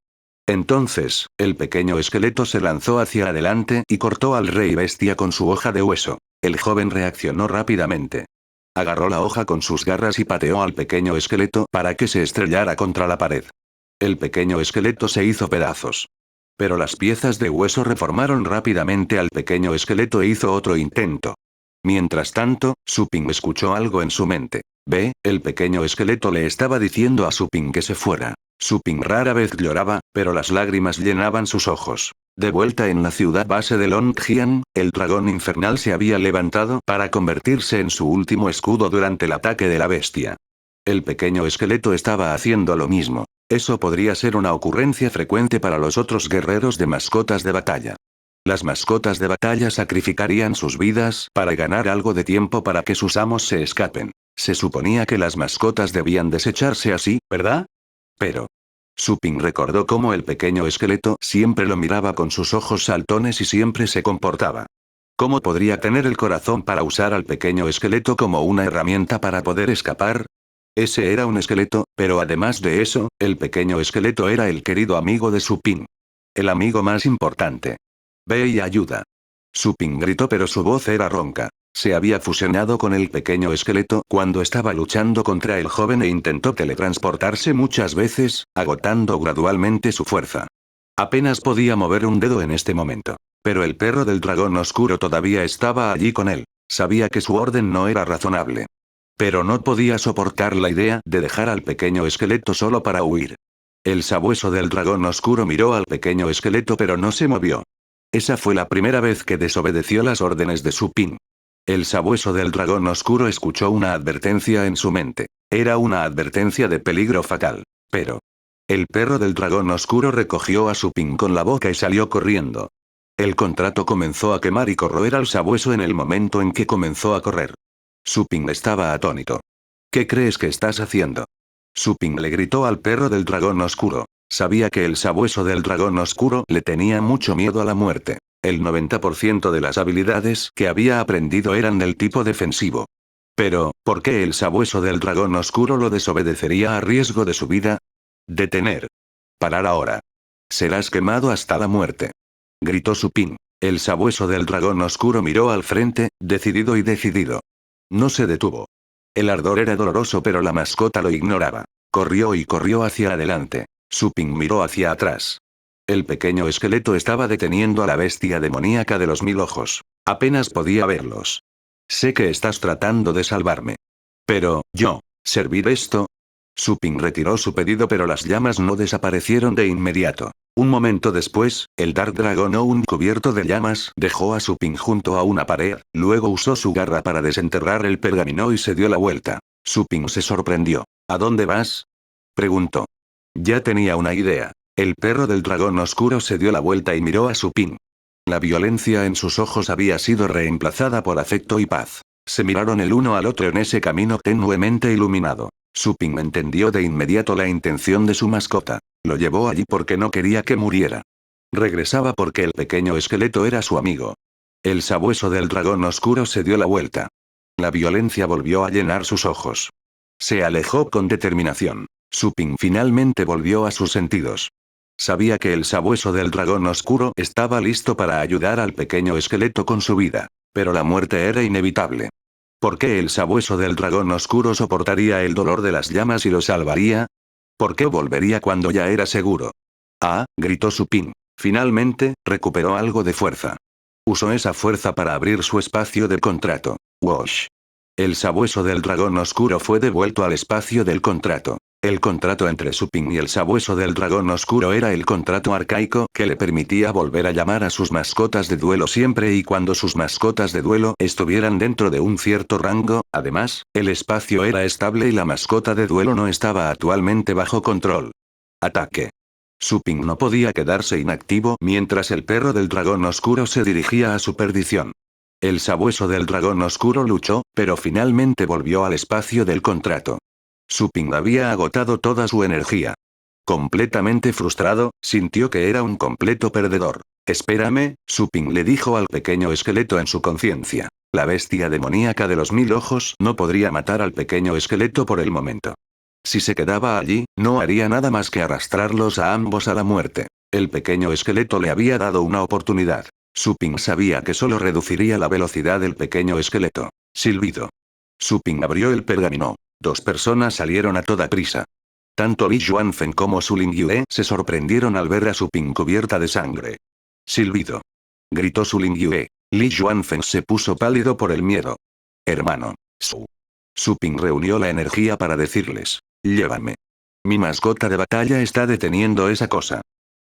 Entonces, el pequeño esqueleto se lanzó hacia adelante y cortó al rey bestia con su hoja de hueso. El joven reaccionó rápidamente. Agarró la hoja con sus garras y pateó al pequeño esqueleto para que se estrellara contra la pared. El pequeño esqueleto se hizo pedazos. Pero las piezas de hueso reformaron rápidamente al pequeño esqueleto e hizo otro intento. Mientras tanto, Supin escuchó algo en su mente. Ve, el pequeño esqueleto le estaba diciendo a Supin que se fuera. Supin rara vez lloraba, pero las lágrimas llenaban sus ojos. De vuelta en la ciudad base de Longjian, el dragón infernal se había levantado para convertirse en su último escudo durante el ataque de la bestia. El pequeño esqueleto estaba haciendo lo mismo. Eso podría ser una ocurrencia frecuente para los otros guerreros de mascotas de batalla. Las mascotas de batalla sacrificarían sus vidas para ganar algo de tiempo para que sus amos se escapen. Se suponía que las mascotas debían desecharse así, ¿verdad? Pero Supin recordó cómo el pequeño esqueleto siempre lo miraba con sus ojos saltones y siempre se comportaba. ¿Cómo podría tener el corazón para usar al pequeño esqueleto como una herramienta para poder escapar? Ese era un esqueleto, pero además de eso, el pequeño esqueleto era el querido amigo de Supin. El amigo más importante. Ve y ayuda. Supin gritó, pero su voz era ronca. Se había fusionado con el pequeño esqueleto cuando estaba luchando contra el joven e intentó teletransportarse muchas veces, agotando gradualmente su fuerza. Apenas podía mover un dedo en este momento. Pero el perro del dragón oscuro todavía estaba allí con él. Sabía que su orden no era razonable. Pero no podía soportar la idea de dejar al pequeño esqueleto solo para huir. El sabueso del dragón oscuro miró al pequeño esqueleto pero no se movió. Esa fue la primera vez que desobedeció las órdenes de Supin. El sabueso del dragón oscuro escuchó una advertencia en su mente. Era una advertencia de peligro fatal. Pero el perro del dragón oscuro recogió a Supin con la boca y salió corriendo. El contrato comenzó a quemar y corroer al sabueso en el momento en que comenzó a correr. Supin estaba atónito. ¿Qué crees que estás haciendo? Supin le gritó al perro del dragón oscuro. Sabía que el sabueso del dragón oscuro le tenía mucho miedo a la muerte. El 90% de las habilidades que había aprendido eran del tipo defensivo. Pero, ¿por qué el sabueso del dragón oscuro lo desobedecería a riesgo de su vida? Detener. Parar ahora. Serás quemado hasta la muerte. Gritó Supin. El sabueso del dragón oscuro miró al frente, decidido y decidido. No se detuvo. El ardor era doloroso pero la mascota lo ignoraba. Corrió y corrió hacia adelante. Supin miró hacia atrás. El pequeño esqueleto estaba deteniendo a la bestia demoníaca de los 1000 ojos. Apenas podía verlos. Sé que estás tratando de salvarme. Pero, ¿yo servir esto? Supin retiró su pedido pero las llamas no desaparecieron de inmediato. Un momento después, el Dark Dragon Oun cubierto de llamas dejó a Supin junto a una pared, luego usó su garra para desenterrar el pergamino y se dio la vuelta. Supin se sorprendió. ¿A dónde vas? Preguntó. Ya tenía una idea. El perro del dragón oscuro se dio la vuelta y miró a Supin. La violencia en sus ojos había sido reemplazada por afecto y paz. Se miraron el uno al otro en ese camino tenuemente iluminado. Supin entendió de inmediato la intención de su mascota. Lo llevó allí porque no quería que muriera. Regresaba porque el pequeño esqueleto era su amigo. El sabueso del dragón oscuro se dio la vuelta. La violencia volvió a llenar sus ojos. Se alejó con determinación. Supin finalmente volvió a sus sentidos. Sabía que el sabueso del dragón oscuro estaba listo para ayudar al pequeño esqueleto con su vida. Pero la muerte era inevitable. ¿Por qué el sabueso del dragón oscuro soportaría el dolor de las llamas y lo salvaría? ¿Por qué volvería cuando ya era seguro? ¡Ah! Gritó Supin. Finalmente, recuperó algo de fuerza. Usó esa fuerza para abrir su espacio del contrato. Wash. El sabueso del dragón oscuro fue devuelto al espacio del contrato. El contrato entre Supin y el sabueso del dragón oscuro era el contrato arcaico que le permitía volver a llamar a sus mascotas de duelo siempre y cuando sus mascotas de duelo estuvieran dentro de un cierto rango. Además, el espacio era estable y la mascota de duelo no estaba actualmente bajo control. Ataque. Supin no podía quedarse inactivo mientras el perro del dragón oscuro se dirigía a su perdición. El sabueso del dragón oscuro luchó, pero finalmente volvió al espacio del contrato. Supin había agotado toda su energía. Completamente frustrado, sintió que era un completo perdedor. Espérame, Supin le dijo al pequeño esqueleto en su conciencia. La bestia demoníaca de los 1000 ojos no podría matar al pequeño esqueleto por el momento. Si se quedaba allí, no haría nada más que arrastrarlos a ambos a la muerte. El pequeño esqueleto le había dado una oportunidad. Su Ping sabía que solo reduciría la velocidad del pequeño esqueleto. Silbido. Su Ping abrió el pergamino. 2 personas salieron a toda prisa. Tanto Li Yuanfen como Su Lingyue se sorprendieron al ver a Su Ping cubierta de sangre. Silbido. Gritó Su Lingyue. Li Yuanfen se puso pálido por el miedo. Hermano. Su Ping reunió la energía para decirles. Llévame. Mi mascota de batalla está deteniendo esa cosa.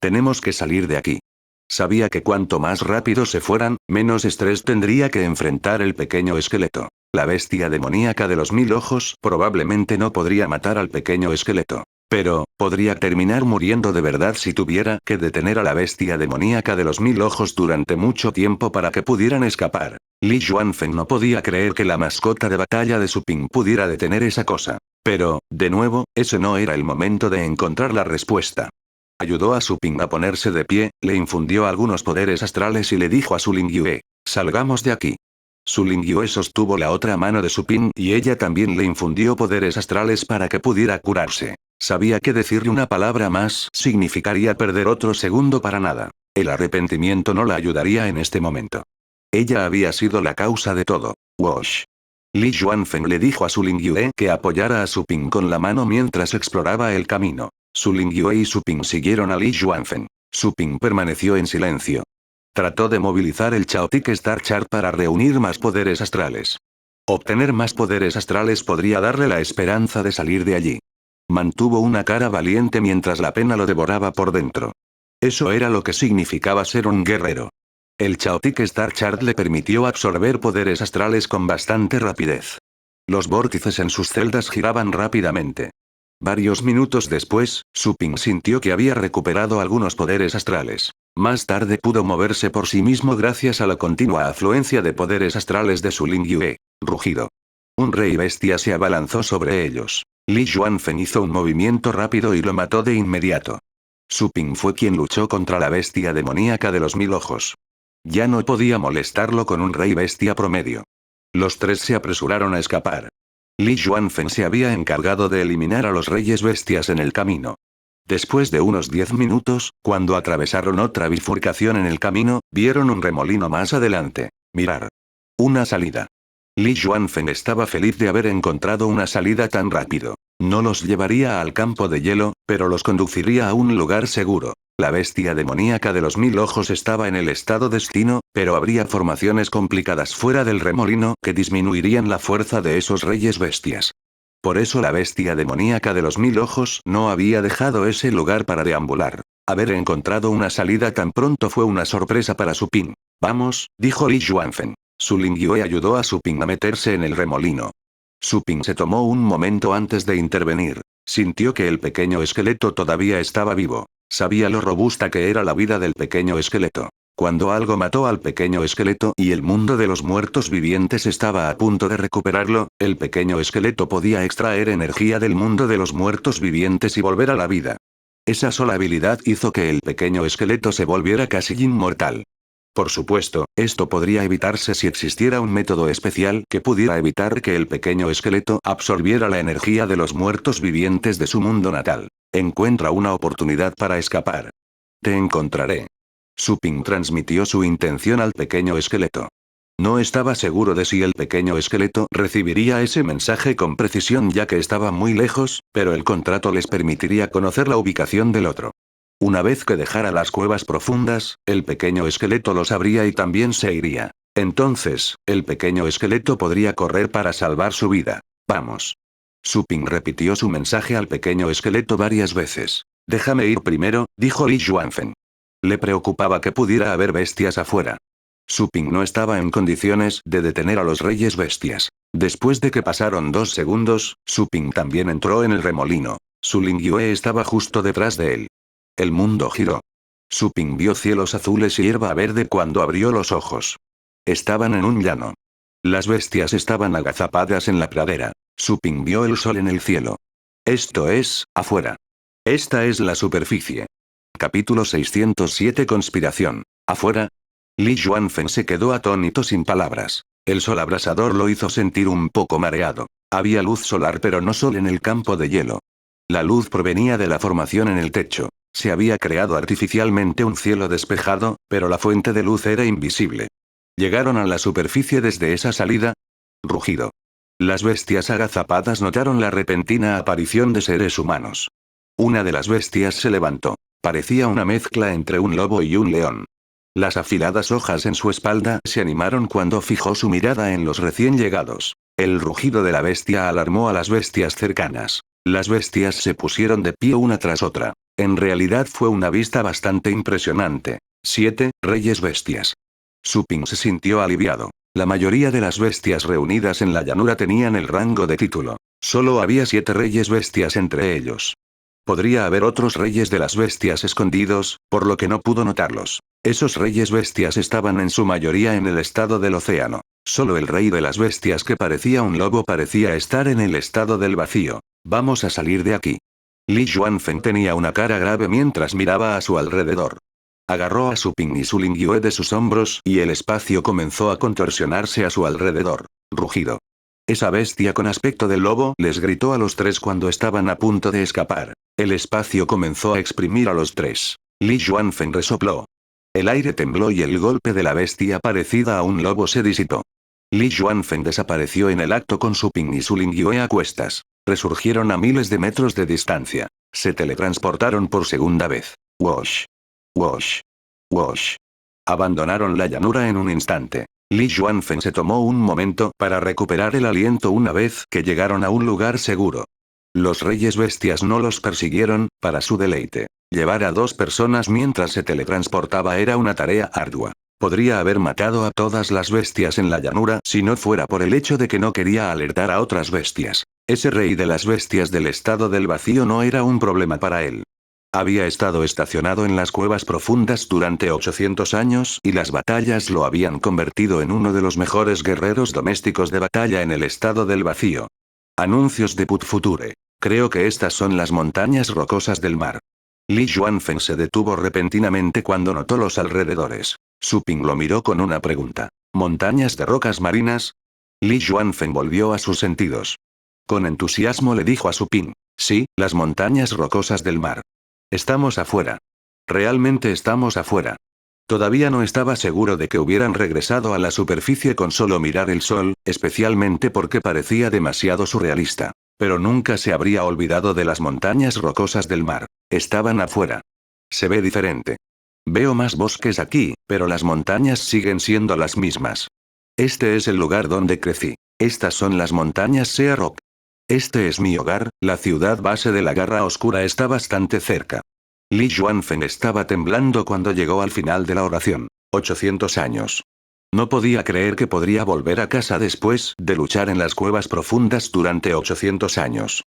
Tenemos que salir de aquí. Sabía que cuanto más rápido se fueran, menos estrés tendría que enfrentar el pequeño esqueleto. La bestia demoníaca de los 1000 ojos probablemente no podría matar al pequeño esqueleto. Pero, podría terminar muriendo de verdad si tuviera que detener a la bestia demoníaca de los 1000 ojos durante mucho tiempo para que pudieran escapar. Li Yuanfen no podía creer que la mascota de batalla de Su Ping pudiera detener esa cosa. Pero, de nuevo, ese no era el momento de encontrar la respuesta. Ayudó a Su Ping a ponerse de pie, le infundió algunos poderes astrales y le dijo a Su Lingyue, salgamos de aquí. Su Lingyue sostuvo la otra mano de Su Ping y ella también le infundió poderes astrales para que pudiera curarse. Sabía que decirle una palabra más significaría perder otro segundo para nada. El arrepentimiento no la ayudaría en este momento. Ella había sido la causa de todo. Wosh. Li Yuanfen le dijo a Su Lingyue que apoyara a Su Ping con la mano mientras exploraba el camino. Su Lingyue y Su Ping siguieron a Li Yuanfen. Su Ping permaneció en silencio. Trató de movilizar el Chaotic Star Chart para reunir más poderes astrales. Obtener más poderes astrales podría darle la esperanza de salir de allí. Mantuvo una cara valiente mientras la pena lo devoraba por dentro. Eso era lo que significaba ser un guerrero. El Chaotic Star Chart le permitió absorber poderes astrales con bastante rapidez. Los vórtices en sus celdas giraban rápidamente. Varios minutos después, Su Ping sintió que había recuperado algunos poderes astrales. Más tarde pudo moverse por sí mismo gracias a la continua afluencia de poderes astrales de Su Lingyue. Rugido. Un rey bestia se abalanzó sobre ellos. Li Yuanfen hizo un movimiento rápido y lo mató de inmediato. Su Ping fue quien luchó contra la bestia demoníaca de los 1000 ojos. Ya no podía molestarlo con un rey bestia promedio. Los 3 se apresuraron a escapar. Li Yuanfen se había encargado de eliminar a los reyes bestias en el camino. Después de unos 10 minutos, cuando atravesaron otra bifurcación en el camino, vieron un remolino más adelante. Mirar. Una salida. Li Yuanfen estaba feliz de haber encontrado una salida tan rápido. No los llevaría al campo de hielo, pero los conduciría a un lugar seguro. La bestia demoníaca de los 1000 ojos estaba en el estado destino, pero habría formaciones complicadas fuera del remolino que disminuirían la fuerza de esos reyes bestias. Por eso la bestia demoníaca de los 1000 ojos no había dejado ese lugar para deambular. Haber encontrado una salida tan pronto fue una sorpresa para Su Ping. Vamos, dijo Li Yuanfen. Su Lingyue ayudó a Su Ping a meterse en el remolino. Su Ping se tomó un momento antes de intervenir. Sintió que el pequeño esqueleto todavía estaba vivo. Sabía lo robusta que era la vida del pequeño esqueleto. Cuando algo mató al pequeño esqueleto y el mundo de los muertos vivientes estaba a punto de recuperarlo, el pequeño esqueleto podía extraer energía del mundo de los muertos vivientes y volver a la vida. Esa sola habilidad hizo que el pequeño esqueleto se volviera casi inmortal. Por supuesto, esto podría evitarse si existiera un método especial que pudiera evitar que el pequeño esqueleto absorbiera la energía de los muertos vivientes de su mundo natal. Encuentra una oportunidad para escapar. Te encontraré. Su Ping transmitió su intención al pequeño esqueleto. No estaba seguro de si el pequeño esqueleto recibiría ese mensaje con precisión ya que estaba muy lejos, pero el contrato les permitiría conocer la ubicación del otro. Una vez que dejara las cuevas profundas, el pequeño esqueleto lo sabría y también se iría. Entonces, el pequeño esqueleto podría correr para salvar su vida. Vamos. Su Ping repitió su mensaje al pequeño esqueleto varias veces. Déjame ir primero, dijo Li Yuanfen. Le preocupaba que pudiera haber bestias afuera. Su Ping no estaba en condiciones de detener a los reyes bestias. Después de que pasaron 2 segundos, Su Ping también entró en el remolino. Su Lingyue estaba justo detrás de él. El mundo giró. Su Ping vio cielos azules y hierba verde cuando abrió los ojos. Estaban en un llano. Las bestias estaban agazapadas en la pradera. Su Ping vio el sol en el cielo. Esto es, afuera. Esta es la superficie. Capítulo 607 Conspiración. Afuera. Li Yuanfeng se quedó atónito sin palabras. El sol abrasador lo hizo sentir un poco mareado. Había luz solar pero no sol en el campo de hielo. La luz provenía de la formación en el techo. Se había creado artificialmente un cielo despejado, pero la fuente de luz era invisible. Llegaron a la superficie desde esa salida. Rugido. Las bestias agazapadas notaron la repentina aparición de seres humanos. Una de las bestias se levantó. Parecía una mezcla entre un lobo y un león. Las afiladas hojas en su espalda se animaron cuando fijó su mirada en los recién llegados. El rugido de la bestia alarmó a las bestias cercanas. Las bestias se pusieron de pie una tras otra. En realidad fue una vista bastante impresionante. 7 reyes bestias. Su Ping se sintió aliviado. La mayoría de las bestias reunidas en la llanura tenían el rango de título. Solo había 7 reyes bestias entre ellos. Podría haber otros reyes de las bestias escondidos, por lo que no pudo notarlos. Esos reyes bestias estaban en su mayoría en el estado del océano. Solo el rey de las bestias que parecía un lobo parecía estar en el estado del vacío. Vamos a salir de aquí. Li Yuanfeng tenía una cara grave mientras miraba a su alrededor. Agarró a Su Ping y Su Lingyue de sus hombros y el espacio comenzó a contorsionarse a su alrededor. Rugido. Esa bestia con aspecto de lobo les gritó a los 3 cuando estaban a punto de escapar. El espacio comenzó a exprimir a los 3. Li Yuanfeng resopló. El aire tembló y el golpe de la bestia parecida a un lobo se disipó. Li Yuanfeng desapareció en el acto con Su Ping y Su Lingyue a cuestas. Resurgieron a miles de metros de distancia. Se teletransportaron por segunda vez. Wosh. Wosh. Wosh. Abandonaron la llanura en un instante. Li Yuanfeng se tomó un momento para recuperar el aliento una vez que llegaron a un lugar seguro. Los reyes bestias no los persiguieron, para su deleite. Llevar a 2 personas mientras se teletransportaba era una tarea ardua. Podría haber matado a todas las bestias en la llanura si no fuera por el hecho de que no quería alertar a otras bestias. Ese rey de las bestias del estado del vacío no era un problema para él. Había estado estacionado en las cuevas profundas durante 800 años y las batallas lo habían convertido en uno de los mejores guerreros domésticos de batalla en el estado del vacío. Anuncios de Put Future. Creo que estas son las montañas rocosas del mar. Li Yuanfeng se detuvo repentinamente cuando notó los alrededores. Su Ping lo miró con una pregunta. ¿Montañas de rocas marinas? Li Yuanfeng volvió a sus sentidos. Con entusiasmo le dijo a Su Ping. Sí, las montañas rocosas del mar. Estamos afuera. Realmente estamos afuera. Todavía no estaba seguro de que hubieran regresado a la superficie con solo mirar el sol, especialmente porque parecía demasiado surrealista. Pero nunca se habría olvidado de las montañas rocosas del mar. Estaban afuera. Se ve diferente. Veo más bosques aquí, pero las montañas siguen siendo las mismas. Este es el lugar donde crecí. Estas son las montañas Sea Rock. Este es mi hogar, la ciudad base de la Garra Oscura está bastante cerca. Li Yuanfeng estaba temblando cuando llegó al final de la oración. 800 años. No podía creer que podría volver a casa después de luchar en las cuevas profundas durante 800 años.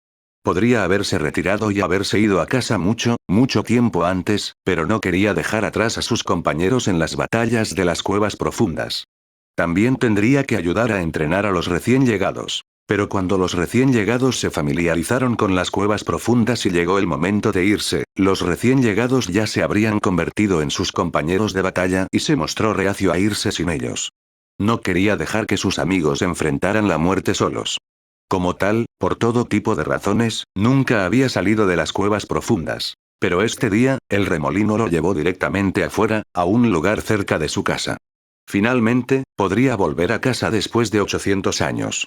Podría haberse retirado y haberse ido a casa mucho, mucho tiempo antes, pero no quería dejar atrás a sus compañeros en las batallas de las cuevas profundas. También tendría que ayudar a entrenar a los recién llegados. Pero cuando los recién llegados se familiarizaron con las cuevas profundas y llegó el momento de irse, los recién llegados ya se habrían convertido en sus compañeros de batalla y se mostró reacio a irse sin ellos. No quería dejar que sus amigos enfrentaran la muerte solos. Como tal, por todo tipo de razones, nunca había salido de las cuevas profundas. Pero este día, el remolino lo llevó directamente afuera, a un lugar cerca de su casa. Finalmente, podría volver a casa después de 800 años.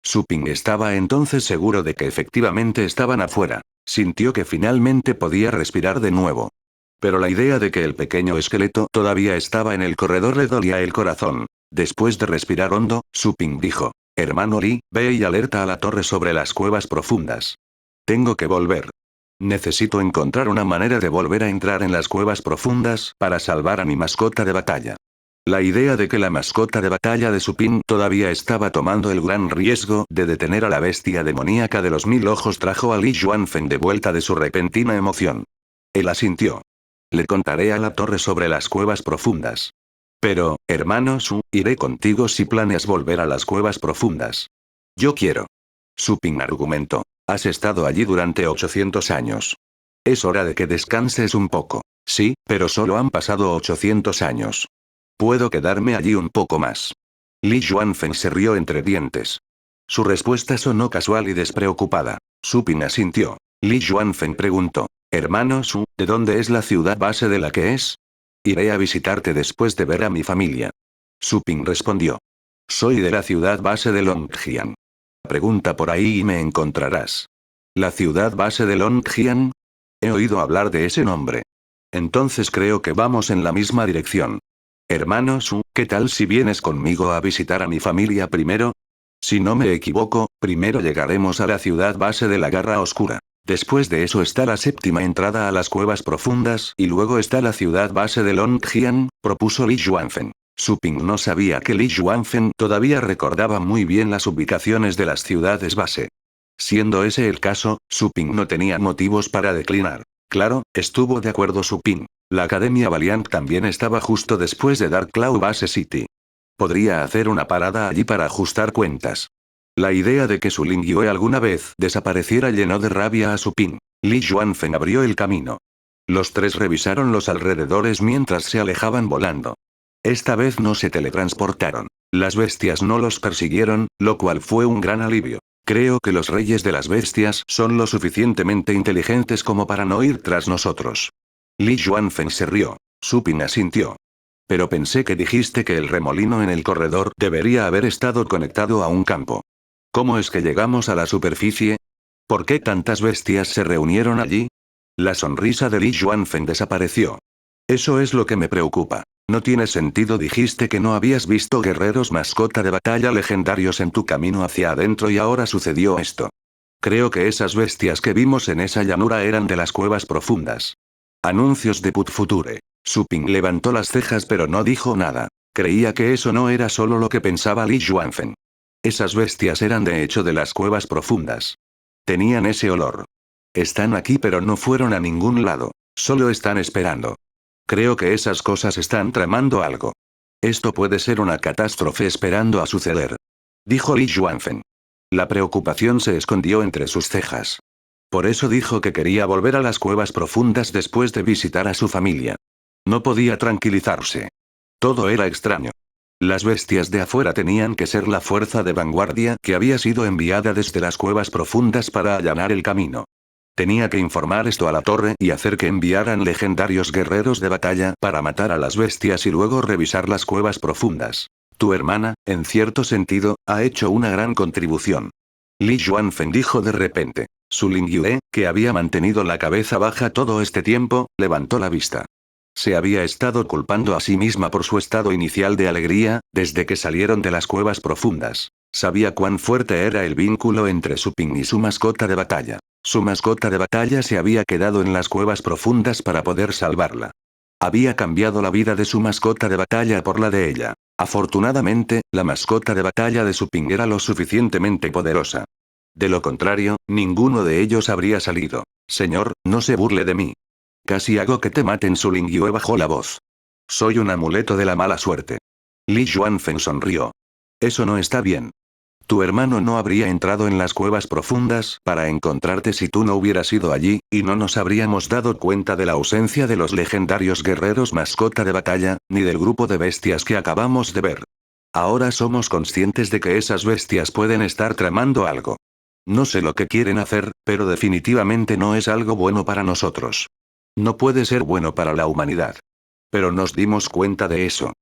Su Ping estaba entonces seguro de que efectivamente estaban afuera. Sintió que finalmente podía respirar de nuevo. Pero la idea de que el pequeño esqueleto todavía estaba en el corredor le dolía el corazón. Después de respirar hondo, Su Ping dijo: Hermano Li, ve y alerta a la torre sobre las cuevas profundas. Tengo que volver. Necesito encontrar una manera de volver a entrar en las cuevas profundas para salvar a mi mascota de batalla. La idea de que la mascota de batalla de Su Ping todavía estaba tomando el gran riesgo de detener a la bestia demoníaca de los 1000 ojos trajo a Li Yuanfeng de vuelta de su repentina emoción. Él asintió. Le contaré a la torre sobre las cuevas profundas. Pero, hermano Su, iré contigo si planeas volver a las cuevas profundas. Yo quiero. Su Ping argumentó. Has estado allí durante 800 años. Es hora de que descanses un poco. Sí, pero solo han pasado 800 años. Puedo quedarme allí un poco más. Li Yuanfeng se rió entre dientes. Su respuesta sonó casual y despreocupada. Su Ping asintió. Li Yuanfeng preguntó. Hermano Su, ¿de dónde es la ciudad base de la que es? Iré a visitarte después de ver a mi familia. Su Ping respondió. Soy de la ciudad base de Longjiang. Pregunta por ahí y me encontrarás. ¿La ciudad base de Longjiang? He oído hablar de ese nombre. Entonces creo que vamos en la misma dirección. Hermano Su, ¿qué tal si vienes conmigo a visitar a mi familia primero? Si no me equivoco, primero llegaremos a la ciudad base de la Garra Oscura. Después de eso está la séptima entrada a las cuevas profundas y luego está la ciudad base de Longjiang, propuso Li Yuanfeng. Su Ping no sabía que Li Yuanfeng todavía recordaba muy bien las ubicaciones de las ciudades base. Siendo ese el caso, Su Ping no tenía motivos para declinar. Claro, estuvo de acuerdo Su Ping. La Academia Valiant también estaba justo después de Dark Cloud Base City. Podría hacer una parada allí para ajustar cuentas. La idea de que Su Lingyue alguna vez desapareciera llenó de rabia a Su Ping. Li Yuanfeng abrió el camino. Los tres revisaron los alrededores mientras se alejaban volando. Esta vez no se teletransportaron. Las bestias no los persiguieron, lo cual fue un gran alivio. Creo que los reyes de las bestias son lo suficientemente inteligentes como para no ir tras nosotros. Li Yuanfeng se rió. Su Ping asintió. Pero pensé que dijiste que el remolino en el corredor debería haber estado conectado a un campo. ¿Cómo es que llegamos a la superficie? ¿Por qué tantas bestias se reunieron allí? La sonrisa de Li Yuanfeng desapareció. Eso es lo que me preocupa. No tiene sentido, dijiste que no habías visto guerreros mascota de batalla legendarios en tu camino hacia adentro y ahora sucedió esto. Creo que esas bestias que vimos en esa llanura eran de las cuevas profundas. Anuncios de Put Future. Su Ping levantó las cejas pero no dijo nada. Creía que eso no era solo lo que pensaba Li Yuanfeng. Esas bestias eran de hecho de las cuevas profundas. Tenían ese olor. Están aquí pero no fueron a ningún lado. Solo están esperando. Creo que esas cosas están tramando algo. Esto puede ser una catástrofe esperando a suceder. Dijo Li Yuanfeng. La preocupación se escondió entre sus cejas. Por eso dijo que quería volver a las cuevas profundas después de visitar a su familia. No podía tranquilizarse. Todo era extraño. Las bestias de afuera tenían que ser la fuerza de vanguardia que había sido enviada desde las cuevas profundas para allanar el camino. Tenía que informar esto a la torre y hacer que enviaran legendarios guerreros de batalla para matar a las bestias y luego revisar las cuevas profundas. Tu hermana, en cierto sentido, ha hecho una gran contribución. Li Yuanfeng dijo de repente. Su Lingyue, que había mantenido la cabeza baja todo este tiempo, levantó la vista. Se había estado culpando a sí misma por su estado inicial de alegría, desde que salieron de las cuevas profundas. Sabía cuán fuerte era el vínculo entre Su Ping y su mascota de batalla. Su mascota de batalla se había quedado en las cuevas profundas para poder salvarla. Había cambiado la vida de su mascota de batalla por la de ella. Afortunadamente, la mascota de batalla de Su Ping era lo suficientemente poderosa. De lo contrario, ninguno de ellos habría salido. Señor, no se burle de mí. Casi hago que te maten. Su Lingyue bajó la voz. Soy un amuleto de la mala suerte. Li Yuanfeng sonrió. Eso no está bien. Tu hermano no habría entrado en las cuevas profundas para encontrarte si tú no hubieras ido allí, y no nos habríamos dado cuenta de la ausencia de los legendarios guerreros mascota de batalla, ni del grupo de bestias que acabamos de ver. Ahora somos conscientes de que esas bestias pueden estar tramando algo. No sé lo que quieren hacer, pero definitivamente no es algo bueno para nosotros. No puede ser bueno para la humanidad. Pero nos dimos cuenta de eso.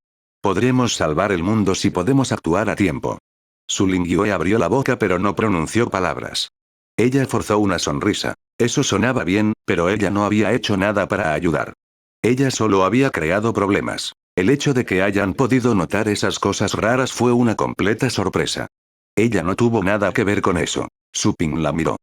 Podremos salvar el mundo si podemos actuar a tiempo. Su Lingyue abrió la boca pero no pronunció palabras. Ella forzó una sonrisa. Eso sonaba bien, pero ella no había hecho nada para ayudar. Ella solo había creado problemas. El hecho de que hayan podido notar esas cosas raras fue una completa sorpresa. Ella no tuvo nada que ver con eso. Su Ping la miró.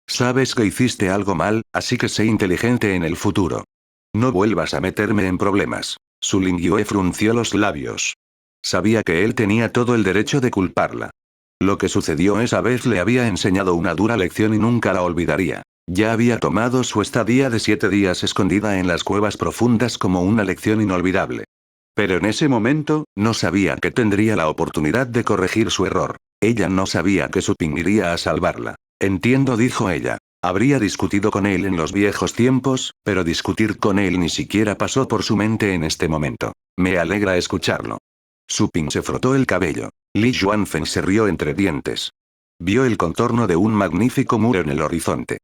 Sabes que hiciste algo mal, así que sé inteligente en el futuro. No vuelvas a meterme en problemas. Su Lingyue frunció los labios. Sabía que él tenía todo el derecho de culparla. Lo que sucedió esa vez le había enseñado una dura lección y nunca la olvidaría. Ya había tomado su estadía de 7 días escondida en las cuevas profundas como una lección inolvidable. Pero en ese momento, no sabía que tendría la oportunidad de corregir su error. Ella no sabía que Su Ping iría a salvarla. Entiendo, dijo ella. Habría discutido con él en los viejos tiempos, pero discutir con él ni siquiera pasó por su mente en este momento. Me alegra escucharlo. Su Ping se frotó el cabello. Li Yuanfeng se rió entre dientes. Vio el contorno de un magnífico muro en el horizonte.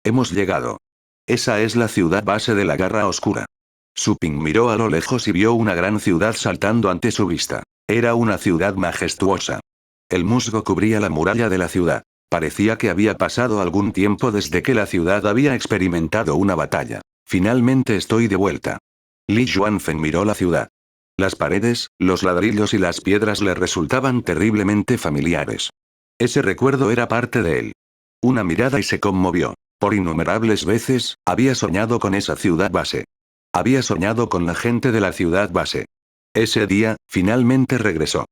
Hemos llegado. Esa es la ciudad base de la Garra Oscura. Su Ping miró a lo lejos y vio una gran ciudad saltando ante su vista. Era una ciudad majestuosa. El musgo cubría la muralla de la ciudad. Parecía que había pasado algún tiempo desde que la ciudad había experimentado una batalla. Finalmente estoy de vuelta. Li Yuanfeng miró la ciudad. Las paredes, los ladrillos y las piedras le resultaban terriblemente familiares. Ese recuerdo era parte de él. Una mirada y se conmovió. Por innumerables veces, había soñado con esa ciudad base. Había soñado con la gente de la ciudad base. Ese día, finalmente regresó.